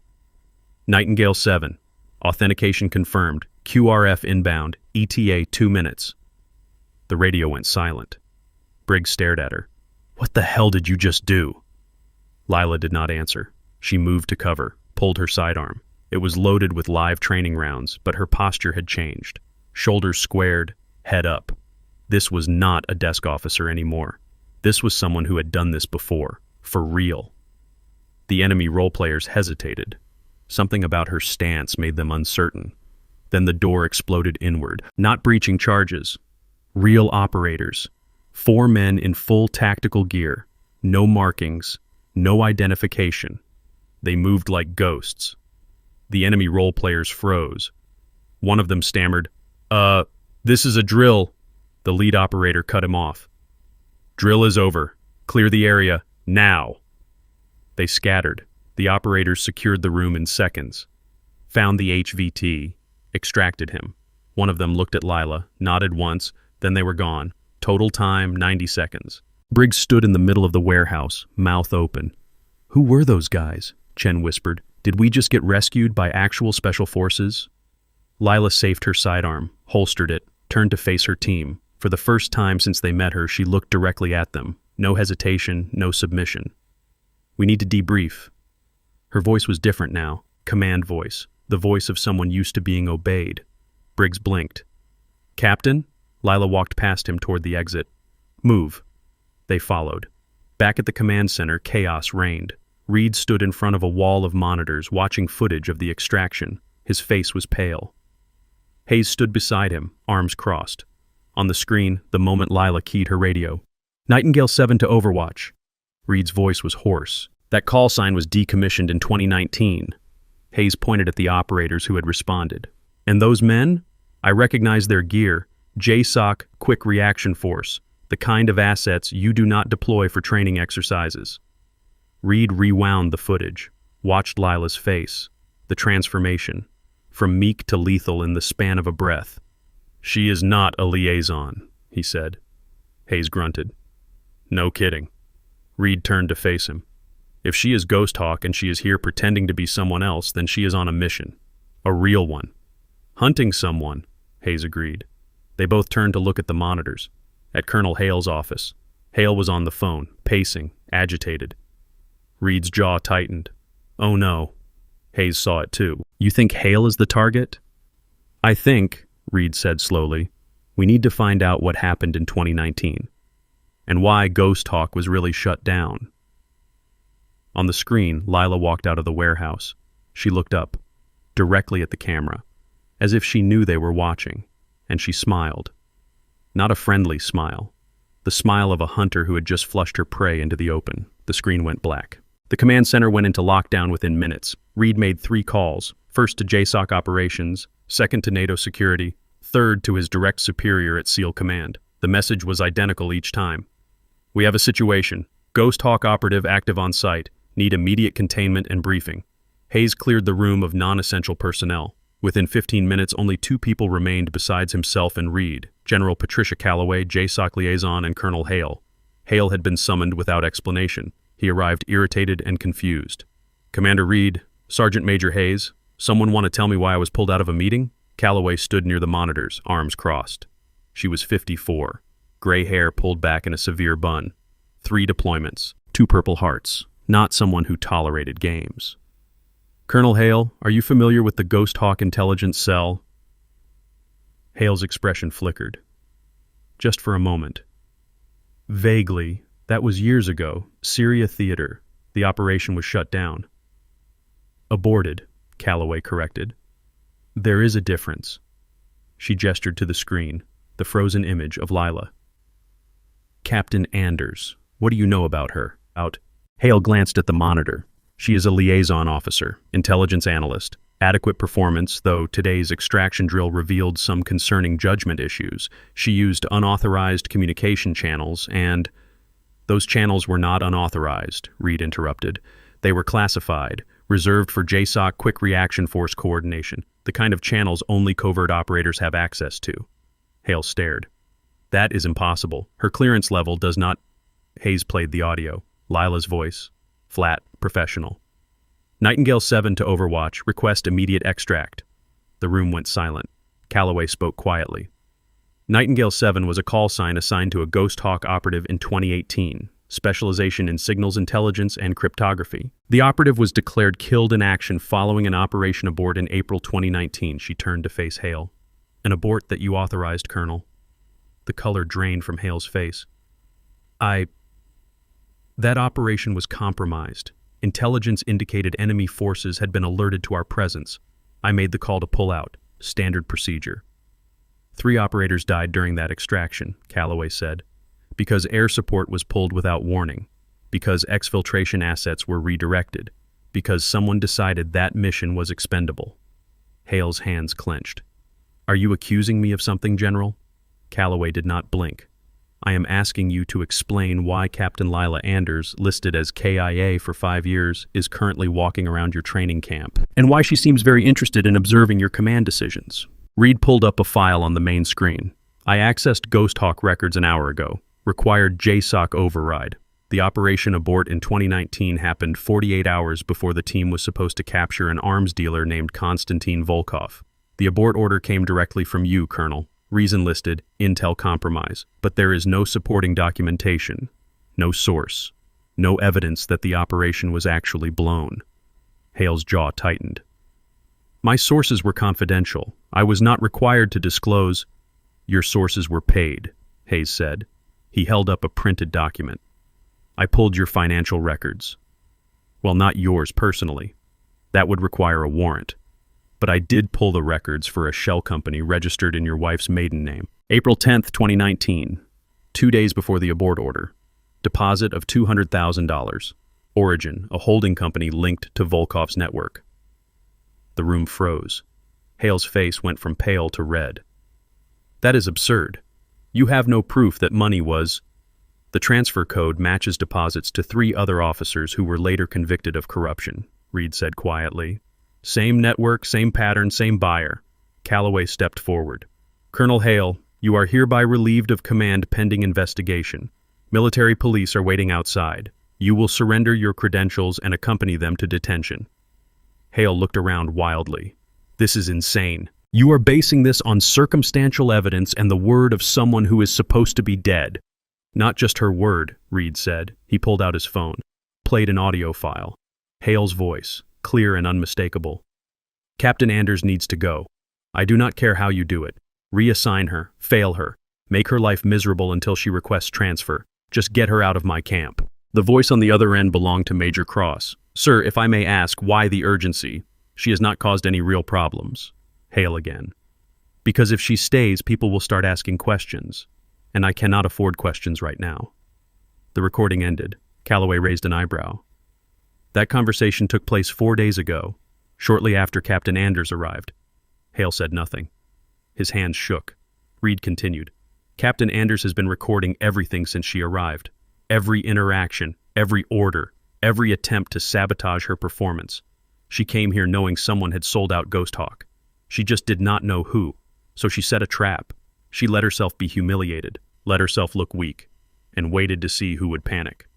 [SPEAKER 1] Nightingale 7, authentication confirmed, QRF inbound, ETA 2 minutes. The radio went silent. Briggs stared at her. "What the hell did you just do?" Lila did not answer. She moved to cover, pulled her sidearm. It was loaded with live training rounds, but her posture had changed. Shoulders squared, head up. This was not a desk officer anymore. This was someone who had done this before, for real. The enemy role players hesitated. Something about her stance made them uncertain. Then the door exploded inward. Not breaching charges. Real operators. 4 men in full tactical gear. No markings. No identification. They moved like ghosts. The enemy role players froze. One of them stammered, "This is a drill." The lead operator cut him off. "Drill is over. Clear the area, now." They scattered. The operators secured the room in seconds. Found the HVT. Extracted him. One of them looked at Lila, nodded once, then they were gone. Total time, 90 seconds. Briggs stood in the middle of the warehouse, mouth open. "Who were those guys?" Chen whispered. "Did we just get rescued by actual special forces?" Lila safed her sidearm, holstered it, turned to face her team. For the first time since they met her, she looked directly at them. No hesitation, no submission. "We need to debrief." Her voice was different now. Command voice. The voice of someone used to being obeyed. Briggs blinked. "Captain?" Lila walked past him toward the exit. "Move." They followed. Back at the command center, chaos reigned. Reed stood in front of a wall of monitors, watching footage of the extraction. His face was pale. Hayes stood beside him, arms crossed. On the screen, the moment Lila keyed her radio. "Nightingale 7 to Overwatch." Reed's voice was hoarse. "That call sign was decommissioned in 2019. Hayes pointed at the operators who had responded. "And those men? I recognize their gear. JSOC, Quick Reaction Force. The kind of assets you do not deploy for training exercises. Reed rewound the footage, watched Lila's face, the transformation, from meek to lethal in the span of a breath. "She is not a liaison," he said. Hayes grunted. "No kidding." Reed turned to face him. "If she is Ghost Hawk and she is here pretending to be someone else, then she is on a mission. A real one. Hunting someone," Hayes agreed. They both turned to look at the monitors, at Colonel Hale's office. Hale was on the phone, pacing, agitated. Reed's jaw tightened. "Oh no." Hayes saw it too. "You think Hale is the target?" "I think," Reed said slowly, "we need to find out what happened in 2019, and why Ghost Hawk was really shut down." On the screen, Lila walked out of the warehouse. She looked up, directly at the camera, as if she knew they were watching, and she smiled. Not a friendly smile. The smile of a hunter who had just flushed her prey into the open. The screen went black. The command center went into lockdown within minutes. Reed made 3 calls, first to JSOC operations, second to NATO security, third to his direct superior at SEAL Command. The message was identical each time. "We have a situation. Ghost Hawk operative active on site. Need immediate containment and briefing." Hayes cleared the room of non-essential personnel. Within 15 minutes, only 2 people remained besides himself and Reed, General Patricia Calloway, JSOC liaison, and Colonel Hale. Hale had been summoned without explanation. He arrived irritated and confused. "Commander Reed, Sergeant Major Hayes, someone want to tell me why I was pulled out of a meeting?" Calloway stood near the monitors, arms crossed. She was 54, gray hair pulled back in a severe bun. 3 deployments, 2 Purple Hearts, not someone who tolerated games. "Colonel Hale, are you familiar with the Ghost Hawk intelligence cell?" Hale's expression flickered. Just for a moment. "Vaguely. That was years ago. Syria Theater. The operation was shut down." "Aborted," Calloway corrected. "There is a difference." She gestured to the screen, the frozen image of Lila. "Captain Anders. What do you know about her?" Hale glanced at the monitor. "She is a liaison officer, intelligence analyst. Adequate performance, though today's extraction drill revealed some concerning judgment issues. She used unauthorized communication channels and—" "Those channels were not unauthorized," Reed interrupted. "They were classified, reserved for JSOC Quick Reaction Force coordination, the kind of channels only covert operators have access to." Hale stared. "That is impossible. Her clearance level does not—" Hayes played the audio. Lila's voice. Flat, professional. "Nightingale 7 to Overwatch. Request immediate extract." The room went silent. Calloway spoke quietly. "Nightingale 7 was a call sign assigned to a Ghost Hawk operative in 2018. Specialization in signals intelligence and cryptography. The operative was declared killed in action following an operation abort in April 2019. She turned to face Hale. "An abort that you authorized, Colonel." The color drained from Hale's face. That operation was compromised. Intelligence indicated enemy forces had been alerted to our presence. I made the call to pull out. Standard procedure." 3 operators died during that extraction, Calloway said. "Because air support was pulled without warning. Because exfiltration assets were redirected. Because someone decided that mission was expendable." Hale's hands clenched. "Are you accusing me of something, General?" Calloway did not blink. "I am asking you to explain why Captain Lila Anders, listed as KIA for 5 years, is currently walking around your training camp, and why she seems very interested in observing your command decisions." Reed pulled up a file on the main screen. "I accessed Ghost Hawk records an hour ago. Required JSOC override. The operation abort in 2019 happened 48 hours before the team was supposed to capture an arms dealer named Konstantin Volkov. The abort order came directly from you, Colonel. Reason listed, intel compromise, but there is no supporting documentation, no source, no evidence that the operation was actually blown." Hale's jaw tightened. "My sources were confidential. I was not required to disclose—" "Your sources were paid," Hayes said. He held up a printed document. "I pulled your financial records. Well, not yours personally. That would require a warrant. But I did pull the records for a shell company registered in your wife's maiden name. April 10th, 2019, 2 days before the abort order. Deposit of $200,000. Origin, a holding company linked to Volkov's network." The room froze. Hale's face went from pale to red. "That is absurd. You have no proof that money was. The transfer code matches deposits to 3 other officers who were later convicted of corruption, Reed said quietly. Same network, same pattern, same buyer. Calloway stepped forward. Colonel Hale, you are hereby relieved of command pending investigation. Military police are waiting outside. You will surrender your credentials and accompany them to detention. Hale looked around wildly. This is insane. You are basing this on circumstantial evidence and the word of someone who is supposed to be dead. Not just her word, Reed said. He pulled out his phone, played an audio file. Hale's voice, clear and unmistakable. Captain Anders needs to go. I do not care how you do it. Reassign her, fail her, make her life miserable until she requests transfer. Just get her out of my camp. The voice on the other end belonged to Major Cross. Sir, if I may ask, why the urgency? She has not caused any real problems. Hale again. Because if she stays, people will start asking questions, and I cannot afford questions right now. The recording ended. Calloway raised an eyebrow. That conversation took place 4 days ago, shortly after Captain Anders arrived. Hale said nothing. His hands shook. Reed continued. Captain Anders has been recording everything since she arrived. Every interaction, every order, every attempt to sabotage her performance. She came here knowing someone had sold out Ghost Hawk. She just did not know who, so she set a trap. She let herself be humiliated, let herself look weak, and waited to see who would panic.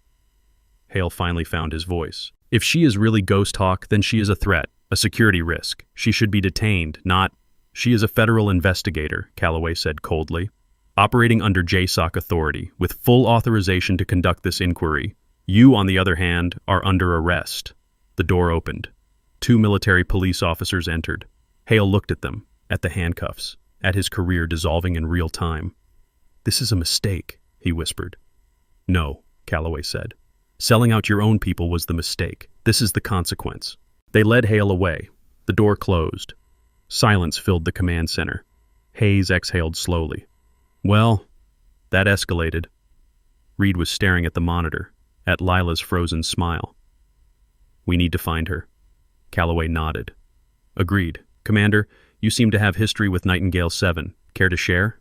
[SPEAKER 1] Hale finally found his voice. If she is really Ghost Hawk, then she is a threat, a security risk. She should be detained, not... She is a federal investigator, Calloway said coldly, operating under JSOC authority, with full authorization to conduct this inquiry. You, on the other hand, are under arrest. The door opened. 2 military police officers entered. Hale looked at them, at the handcuffs, at his career dissolving in real time. This is a mistake, he whispered. No, Calloway said. Selling out your own people was the mistake. This is the consequence. They led Hale away. The door closed. Silence filled the command center. Hayes exhaled slowly. Well, that escalated. Reed was staring at the monitor, at Lila's frozen smile. We need to find her. Calloway nodded. Agreed. Commander, you seem to have history with Nightingale 7. Care to share?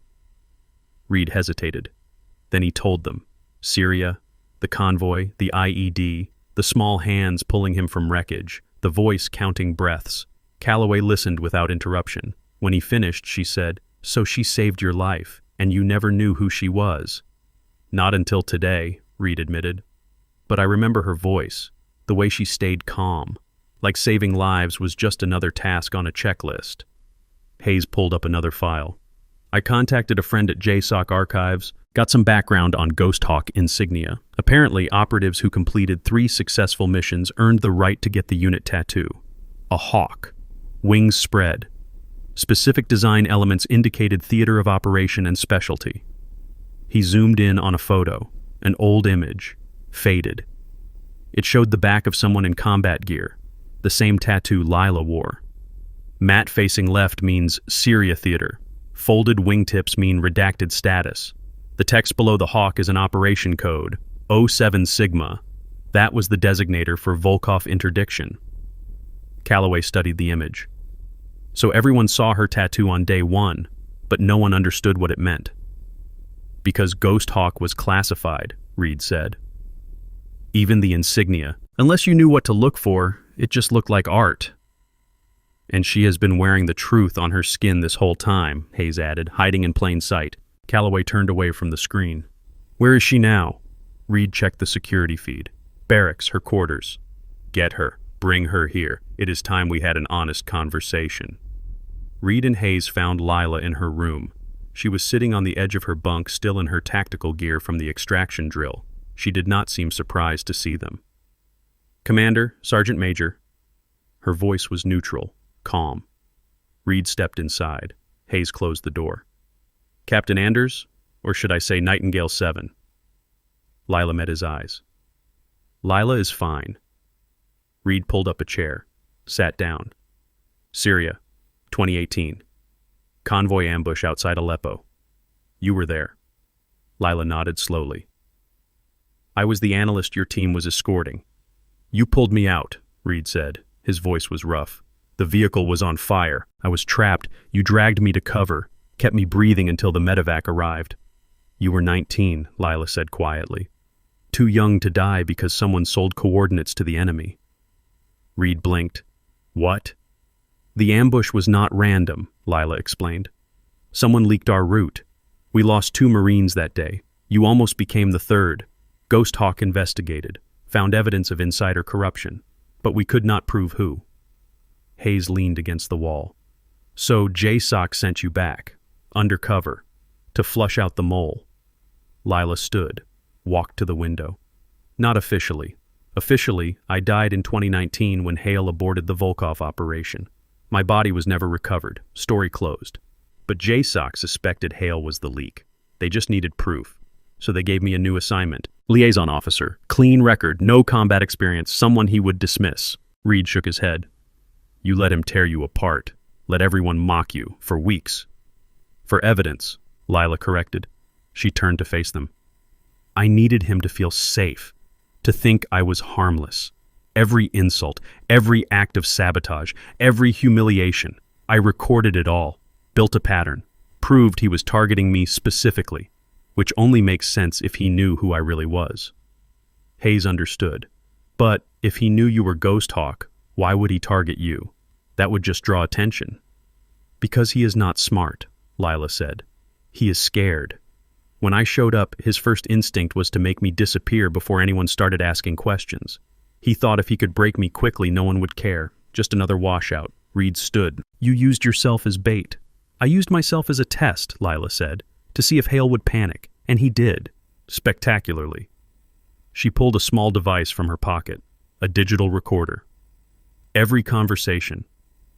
[SPEAKER 1] Reed hesitated. Then he told them. Syria, the convoy, the IED, the small hands pulling him from wreckage, the voice counting breaths. Calloway listened without interruption. When he finished, she said, So she saved your life, and you never knew who she was. Not until today, Reed admitted. But I remember her voice, the way she stayed calm, like saving lives was just another task on a checklist. Hayes pulled up another file. I contacted a friend at JSOC Archives, got some background on Ghost Hawk insignia. Apparently, operatives who completed 3 successful missions earned the right to get the unit tattoo. A hawk. Wings spread. Specific design elements indicated theater of operation and specialty. He zoomed in on a photo, an old image, faded. It showed the back of someone in combat gear, the same tattoo Lila wore. Matte facing left means Syria theater. Folded wingtips mean redacted status. The text below the hawk is an operation code, 07 Sigma. That was the designator for Volkov interdiction. Calloway studied the image. So everyone saw her tattoo on day 1, but no one understood what it meant. Because Ghost Hawk was classified, Reed said. Even the insignia. Unless you knew what to look for, it just looked like art. And she has been wearing the truth on her skin this whole time, Hayes added, hiding in plain sight. Calloway turned away from the screen. Where is she now? Reed checked the security feed. Barracks, her quarters. Get her. Bring her here. It is time we had an honest conversation. Reed and Hayes found Lila in her room. She was sitting on the edge of her bunk, still in her tactical gear from the extraction drill. She did not seem surprised to see them. Commander, Sergeant Major. Her voice was neutral, calm. Reed stepped inside. Hayes closed the door. Captain Anders, or should I say Nightingale 7? Lila met his eyes. Lila is fine. Reed pulled up a chair, sat down. Syria, 2018. Convoy ambush outside Aleppo. You were there. Lila nodded slowly. I was the analyst your team was escorting. You pulled me out, Reed said. His voice was rough. The vehicle was on fire. I was trapped. You dragged me to cover, kept me breathing until the medevac arrived. You were 19, Lila said quietly. Too young to die because someone sold coordinates to the enemy. Reed blinked. What? The ambush was not random, Lila explained. Someone leaked our route. We lost 2 Marines that day. You almost became the 3rd. Ghost Hawk investigated, found evidence of insider corruption, but we could not prove who. Hayes leaned against the wall. So JSOC sent you back, undercover, to flush out the mole. Lila stood, walked to the window. Not officially. Officially, I died in 2019 when Hale aborted the Volkov operation. My body was never recovered. Story closed. But JSOC suspected Hale was the leak. They just needed proof. So they gave me a new assignment. Liaison officer. Clean record, no combat experience, someone he would dismiss. Reed shook his head. You let him tear you apart. Let everyone mock you, for weeks. For evidence, Lila corrected. She turned to face them. I needed him to feel safe, to think I was harmless. Every insult, every act of sabotage, every humiliation, I recorded it all, built a pattern, proved he was targeting me specifically, which only makes sense if he knew who I really was. Hayes understood. But if he knew you were Ghost Hawk, why would he target you? That would just draw attention. Because he is not smart, Lila said. He is scared. When I showed up, his first instinct was to make me disappear before anyone started asking questions. He thought if he could break me quickly, no one would care. Just another washout. Reed stood. You used yourself as bait. I used myself as a test, Lila said, to see if Hale would panic, and he did, spectacularly. She pulled a small device from her pocket, a digital recorder. Every conversation,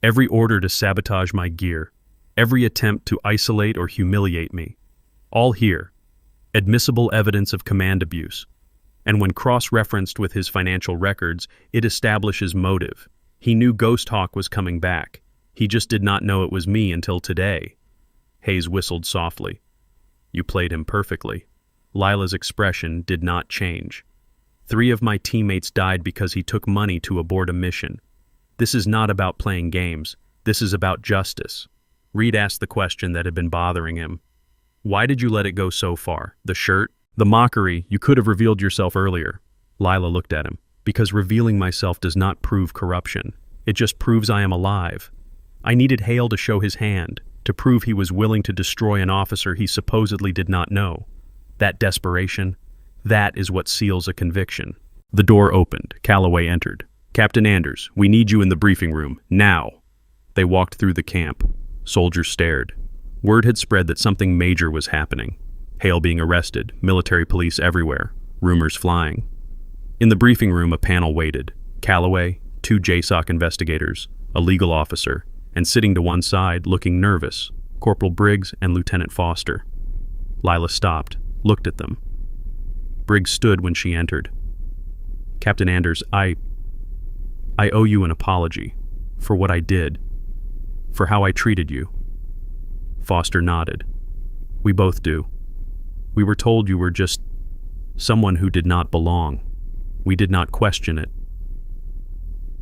[SPEAKER 1] every order to sabotage my gear, every attempt to isolate or humiliate me, all here, admissible evidence of command abuse. And when cross-referenced with his financial records, it establishes motive. He knew Ghost Hawk was coming back. He just did not know it was me until today. Hayes whistled softly. You played him perfectly. Lila's expression did not change. 3 of my teammates died because he took money to abort a mission. This is not about playing games. This is about justice. Reed asked the question that had been bothering him. Why did you let it go so far? The shirt? The mockery? You could have revealed yourself earlier. Lila looked at him. Because revealing myself does not prove corruption. It just proves I am alive. I needed Hale to show his hand, to prove he was willing to destroy an officer he supposedly did not know. That desperation, that is what seals a conviction. The door opened. Calloway entered. Captain Anders, we need you in the briefing room, now. They walked through the camp. Soldiers stared. Word had spread that something major was happening. Hale being arrested, military police everywhere, rumors flying. In the briefing room, a panel waited. Calloway, 2 JSOC investigators, a legal officer, and sitting to one side, looking nervous, Corporal Briggs and Lieutenant Foster. Lila stopped, looked at them. Briggs stood when she entered. Captain Anders, I owe you an apology for what I did, for how I treated you. Foster nodded. We both do. We were told you were just someone who did not belong. We did not question it.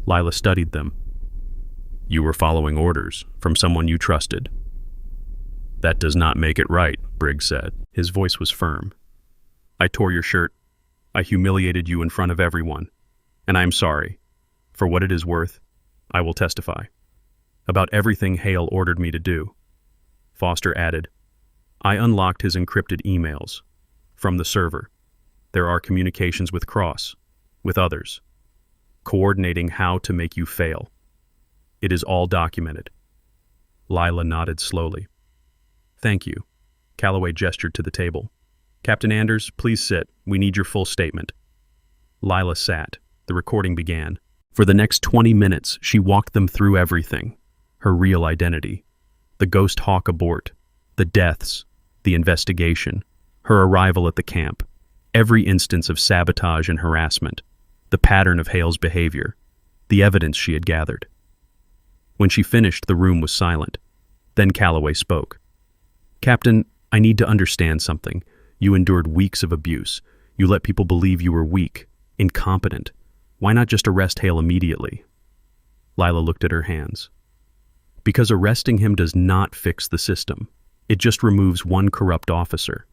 [SPEAKER 1] Lila studied them. You were following orders from someone you trusted. That does not make it right, Briggs said. His voice was firm. I tore your shirt. I humiliated you in front of everyone. And I am sorry. For what it is worth, I will testify. About everything Hale ordered me to do. Foster added, I unlocked his encrypted emails. From the server. There are communications with Cross, with others, coordinating how to make you fail. It is all documented. Lila nodded slowly. Thank you. Calloway gestured to the table. Captain Anders, please sit. We need your full statement. Lila sat. The recording began. For the next 20 minutes, she walked them through everything. Her real identity. The Ghost Hawk abort. The deaths. The investigation. Her arrival at the camp. Every instance of sabotage and harassment. The pattern of Hale's behavior. The evidence she had gathered. When she finished, the room was silent. Then Calloway spoke. Captain, I need to understand something. You endured weeks of abuse. You let people believe you were weak, incompetent. Why not just arrest Hale immediately? Lila looked at her hands. Because arresting him does not fix the system. It just removes one corrupt officer.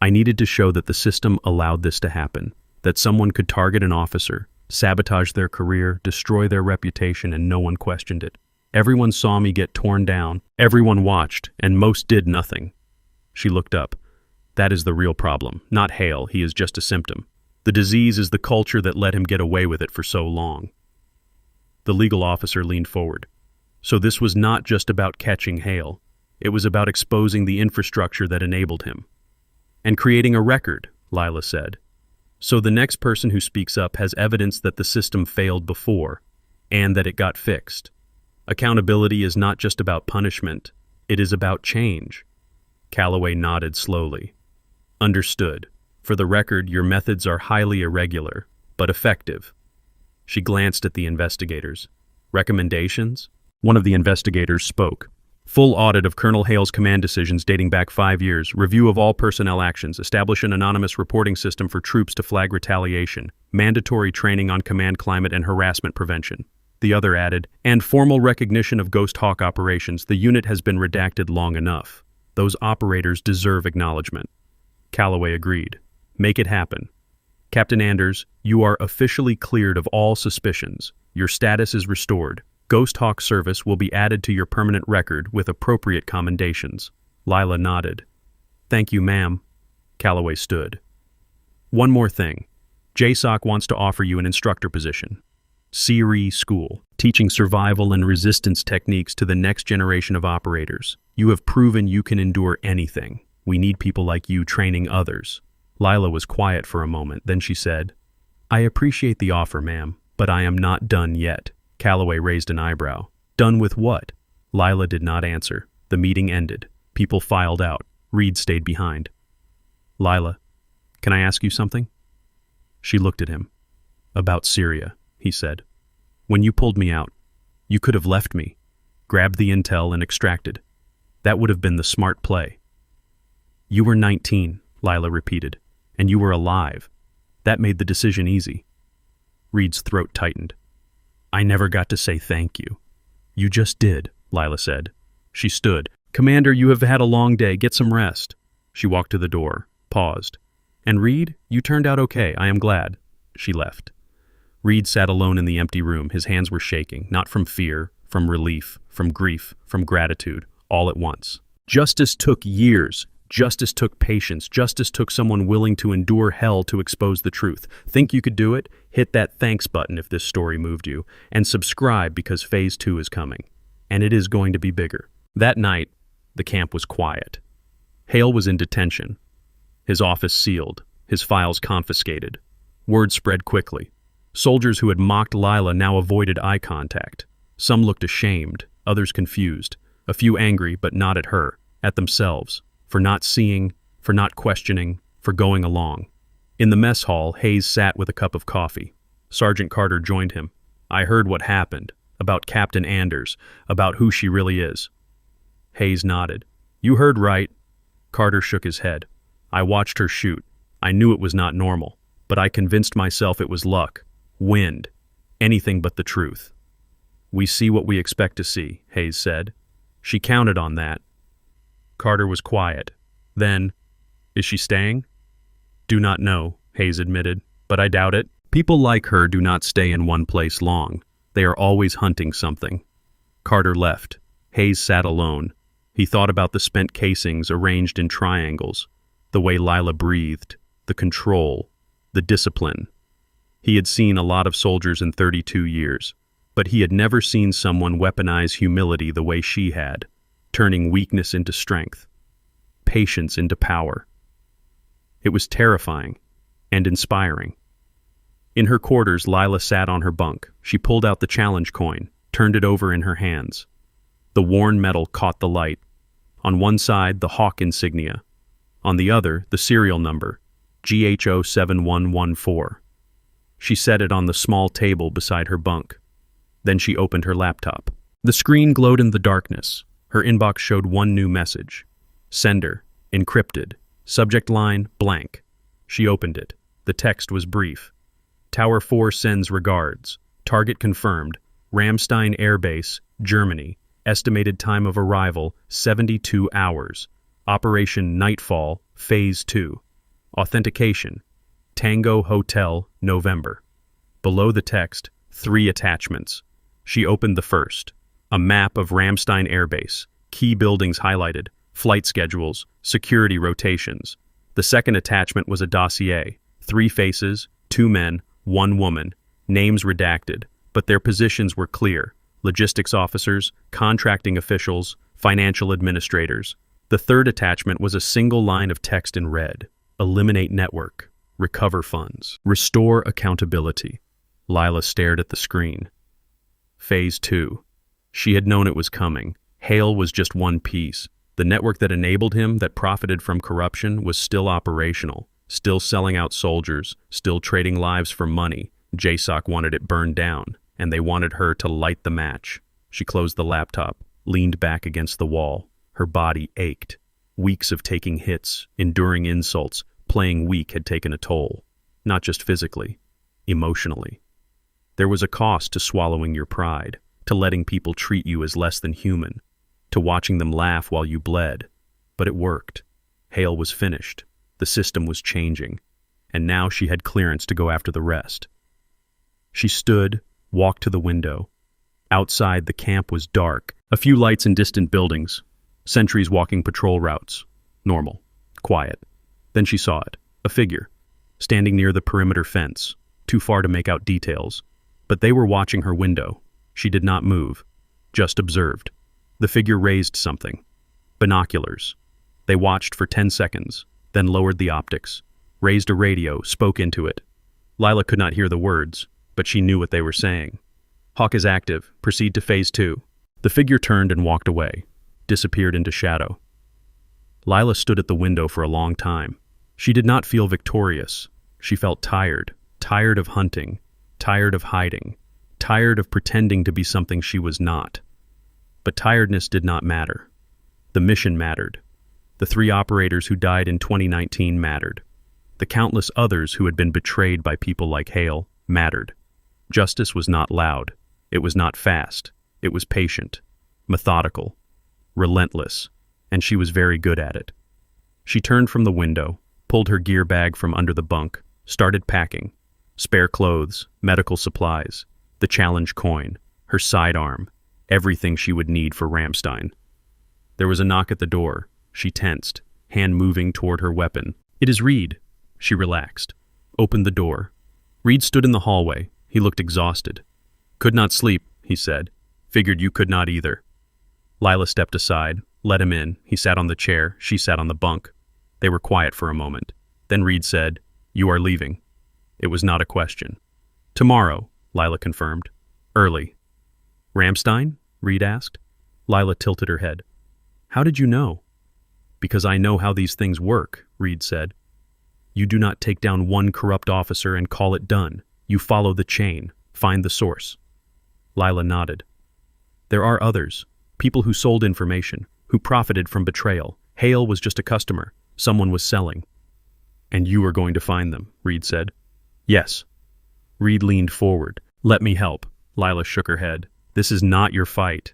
[SPEAKER 1] I needed to show that the system allowed this to happen, that someone could target an officer, sabotage their career, destroy their reputation, and no one questioned it. Everyone saw me get torn down. Everyone watched, and most did nothing. She looked up. That is the real problem, not Hale. He is just a symptom. The disease is the culture that let him get away with it for so long. The legal officer leaned forward. So this was not just about catching Hale. It was about exposing the infrastructure that enabled him. And creating a record, Lila said. So the next person who speaks up has evidence that the system failed before, and that it got fixed. Accountability is not just about punishment, it is about change. Calloway nodded slowly. Understood. For the record, your methods are highly irregular, but effective. She glanced at the investigators. Recommendations? One of the investigators spoke. Full audit of Colonel Hale's command decisions dating back 5 years, review of all personnel actions, establish an anonymous reporting system for troops to flag retaliation, mandatory training on command climate and harassment prevention. The other added, and formal recognition of Ghost Hawk operations. The unit has been redacted long enough. Those operators deserve acknowledgement. Calloway agreed. Make it happen. Captain Anders, you are officially cleared of all suspicions. Your status is restored. Ghost Hawk service will be added to your permanent record with appropriate commendations. Lila nodded. Thank you, ma'am. Calloway stood. One more thing. JSOC wants to offer you an instructor position. CRE School, teaching survival and resistance techniques to the next generation of operators. You have proven you can endure anything. We need people like you training others. Lila was quiet for a moment, then she said, I appreciate the offer, ma'am, but I am not done yet. Calloway raised an eyebrow. Done with what? Lila did not answer. The meeting ended. People filed out. Reed stayed behind. Lila, can I ask you something? She looked at him. About Syria, he said. When you pulled me out, you could have left me, grabbed the intel and extracted. That would have been the smart play. You were 19, Lila repeated, and you were alive. That made the decision easy. Reed's throat tightened. I never got to say thank you. You just did, Lila said. She stood. Commander, you have had a long day. Get some rest. She walked to the door, paused. And Reed, you turned out okay. I am glad. She left. Reed sat alone in the empty room. His hands were shaking, not from fear, from relief, from grief, from gratitude, all at once. Justice took years. Justice took patience. Justice took someone willing to endure hell to expose the truth. Think you could do it? Hit that thanks button if this story moved you. And subscribe because Phase 2 is coming. And it is going to be bigger. That night, the camp was quiet. Hale was in detention. His office sealed. His files confiscated. Word spread quickly. Soldiers who had mocked Lila now avoided eye contact. Some looked ashamed, others confused. A few angry, but not at her, at themselves. For not seeing, for not questioning, for going along. In the mess hall, Hayes sat with a cup of coffee. Sergeant Carter joined him. I heard what happened, about Captain Anders, about who she really is. Hayes nodded. You heard right. Carter shook his head. I watched her shoot. I knew it was not normal, but I convinced myself it was luck, wind, anything but the truth. We see what we expect to see, Hayes said. She counted on that. Carter was quiet. Then, is she staying? Do not know, Hayes admitted, but I doubt it. People like her do not stay in one place long. They are always hunting something. Carter left. Hayes sat alone. He thought about the spent casings arranged in triangles, the way Lila breathed, the control, the discipline. He had seen a lot of soldiers in 32 years, but he had never seen someone weaponize humility the way she had, turning weakness into strength, patience into power. It was terrifying and inspiring. In her quarters, Lila sat on her bunk. She pulled out the challenge coin, turned it over in her hands. The worn metal caught the light. On one side, the Hawk insignia. On the other, the serial number, GHO7114. She set it on the small table beside her bunk. Then she opened her laptop. The screen glowed in the darkness. Her inbox showed one new message. Sender, encrypted. Subject line, blank. She opened it. The text was brief. Tower 4 sends regards. Target confirmed. Ramstein Air Base, Germany. Estimated time of arrival, 72 hours. Operation Nightfall, Phase 2. Authentication. Tango Hotel, November. Below the text, 3 attachments. She opened the first. A map of Ramstein Air Base, key buildings highlighted, flight schedules, security rotations. The second attachment was a dossier. 3 faces, 2 men, 1 woman, names redacted, but their positions were clear. Logistics officers, contracting officials, financial administrators. The third attachment was a single line of text in red. Eliminate network. Recover funds. Restore accountability. Lila stared at the screen. Phase 2. She had known it was coming. Hale was just one piece. The network that enabled him, that profited from corruption, was still operational, still selling out soldiers, still trading lives for money. JSOC wanted it burned down, and they wanted her to light the match. She closed the laptop, leaned back against the wall. Her body ached. Weeks of taking hits, enduring insults, playing weak had taken a toll. Not just physically, emotionally. There was a cost to swallowing your pride, to letting people treat you as less than human, to watching them laugh while you bled. But it worked. Hale was finished. The system was changing. And now she had clearance to go after the rest. She stood, walked to the window. Outside, the camp was dark. A few lights in distant buildings. Sentries walking patrol routes. Normal. Quiet. Then she saw it. A figure. Standing near the perimeter fence. Too far to make out details. But they were watching her window. She did not move. Just observed. The figure raised something. Binoculars. They watched for 10 seconds, then lowered the optics. Raised a radio, spoke into it. Lila could not hear the words, but she knew what they were saying. Hawk is active. Proceed to phase 2. The figure turned and walked away. Disappeared into shadow. Lila stood at the window for a long time. She did not feel victorious. She felt tired. Tired of hunting. Tired of hiding. Tired of pretending to be something she was not. But tiredness did not matter. The mission mattered. The 3 operators who died in 2019 mattered. The countless others who had been betrayed by people like Hale mattered. Justice was not loud. It was not fast. It was patient, methodical, relentless, and she was very good at it. She turned from the window, pulled her gear bag from under the bunk, started packing. Spare clothes, medical supplies, the challenge coin, her sidearm, everything she would need for Ramstein. There was a knock at the door. She tensed, hand moving toward her weapon. "It is Reed." She relaxed. Opened the door. Reed stood in the hallway. He looked exhausted. "Could not sleep," he said. "Figured you could not either." Lila stepped aside, let him in. He sat on the chair. She sat on the bunk. They were quiet for a moment. Then Reed said, "You are leaving." It was not a question. "Tomorrow," Lila confirmed. "Early." "Ramstein?" Reed asked. Lila tilted her head. "How did you know?" "Because I know how these things work," Reed said. "You do not take down one corrupt officer and call it done. You follow the chain, find the source." Lila nodded. "There are others, people who sold information, who profited from betrayal. Hale was just a customer. Someone was selling." "And you are going to find them," Reed said. "Yes." Reed leaned forward. "Let me help." Lila shook her head. "This is not your fight."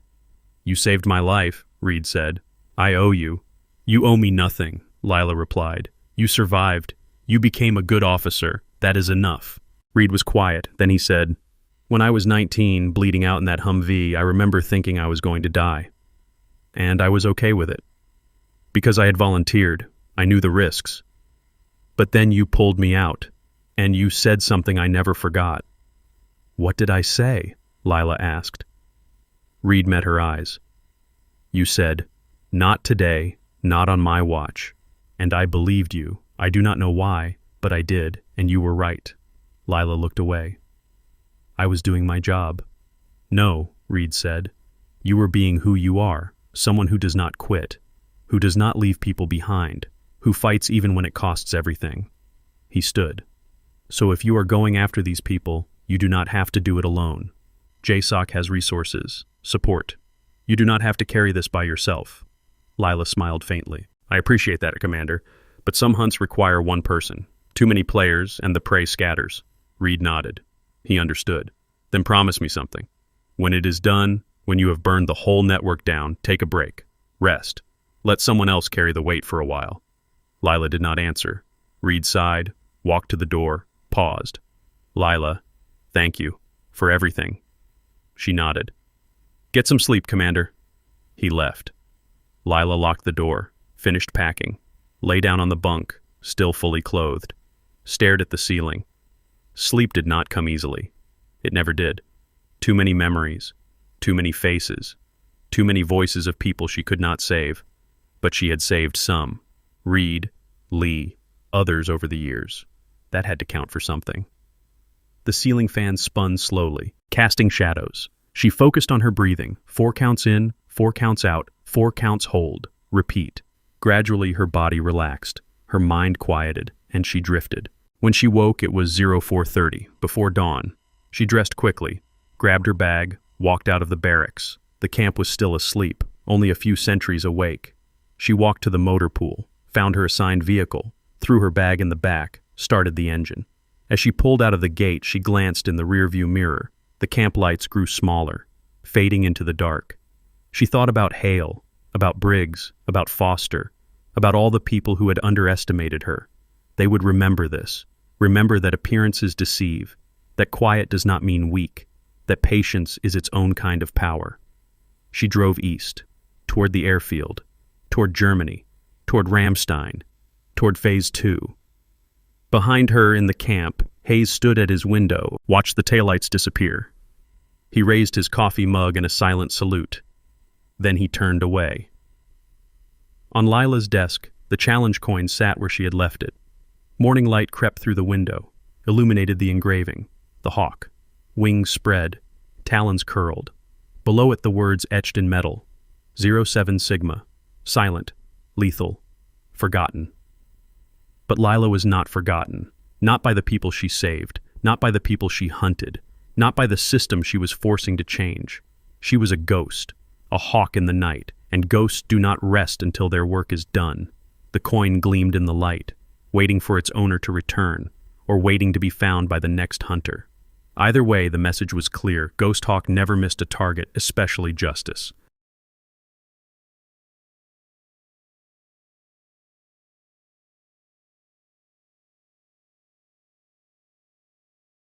[SPEAKER 1] "You saved my life," Reed said. "I owe you." "You owe me nothing," Lila replied. "You survived. You became a good officer. That is enough." Reed was quiet. Then he said, "When I was 19, bleeding out in that Humvee, I remember thinking I was going to die. And I was okay with it. Because I had volunteered, I knew the risks. But then you pulled me out, and you said something I never forgot." "What did I say?" Lila asked. Reed met her eyes. "You said, 'Not today, not on my watch.' And I believed you. I do not know why, but I did, and you were right." Lila looked away. "I was doing my job." "No," Reed said. "You were being who you are, someone who does not quit, who does not leave people behind, who fights even when it costs everything." He stood. "So if you are going after these people, you do not have to do it alone. JSOC has resources, support. You do not have to carry this by yourself." Lila smiled faintly. "I appreciate that, Commander, but some hunts require one person. Too many players, and the prey scatters." Reed nodded. He understood. "Then promise me something. When it is done, when you have burned the whole network down, take a break. Rest. Let someone else carry the weight for a while." Lila did not answer. Reed sighed, walked to the door, paused. Lila, thank you. For everything. She nodded. Get some sleep, Commander. He left. Lila locked the door, finished packing, lay down on the bunk, still fully clothed, stared at the ceiling. Sleep did not come easily. It never did. Too many memories, too many faces, too many voices of people she could not save. But she had saved some. Reed, Lee, others over the years. That had to count for something. The ceiling fan spun slowly, casting shadows. She focused on her breathing. 4 counts in, 4 counts out, 4 counts hold. Repeat. Gradually her body relaxed, her mind quieted, and she drifted. When she woke, it was 04:30, before dawn. She dressed quickly, grabbed her bag, walked out of the barracks. The camp was still asleep, only a few sentries awake. She walked to the motor pool, found her assigned vehicle, threw her bag in the back, started the engine. As she pulled out of the gate, she glanced in the rearview mirror. The camp lights grew smaller, fading into the dark. She thought about Hale, about Briggs, about Foster, about all the people who had underestimated her. They would remember this, remember that appearances deceive, that quiet does not mean weak, that patience is its own kind of power. She drove east, toward the airfield, toward Germany, toward Ramstein, toward Phase 2. Behind her in the camp, Hayes stood at his window, watched the taillights disappear. He raised his coffee mug in a silent salute. Then he turned away. On Lila's desk, the challenge coin sat where she had left it. Morning light crept through the window, illuminated the engraving, the hawk, wings spread, talons curled. Below it the words etched in metal, 07 Sigma, silent, lethal, forgotten. But Lila was not forgotten, not by the people she saved, not by the people she hunted, not by the system she was forcing to change. She was a ghost, a hawk in the night, and ghosts do not rest until their work is done. The coin gleamed in the light, waiting for its owner to return, or waiting to be found by the next hunter. Either way, the message was clear. Ghost Hawk never missed a target, especially justice.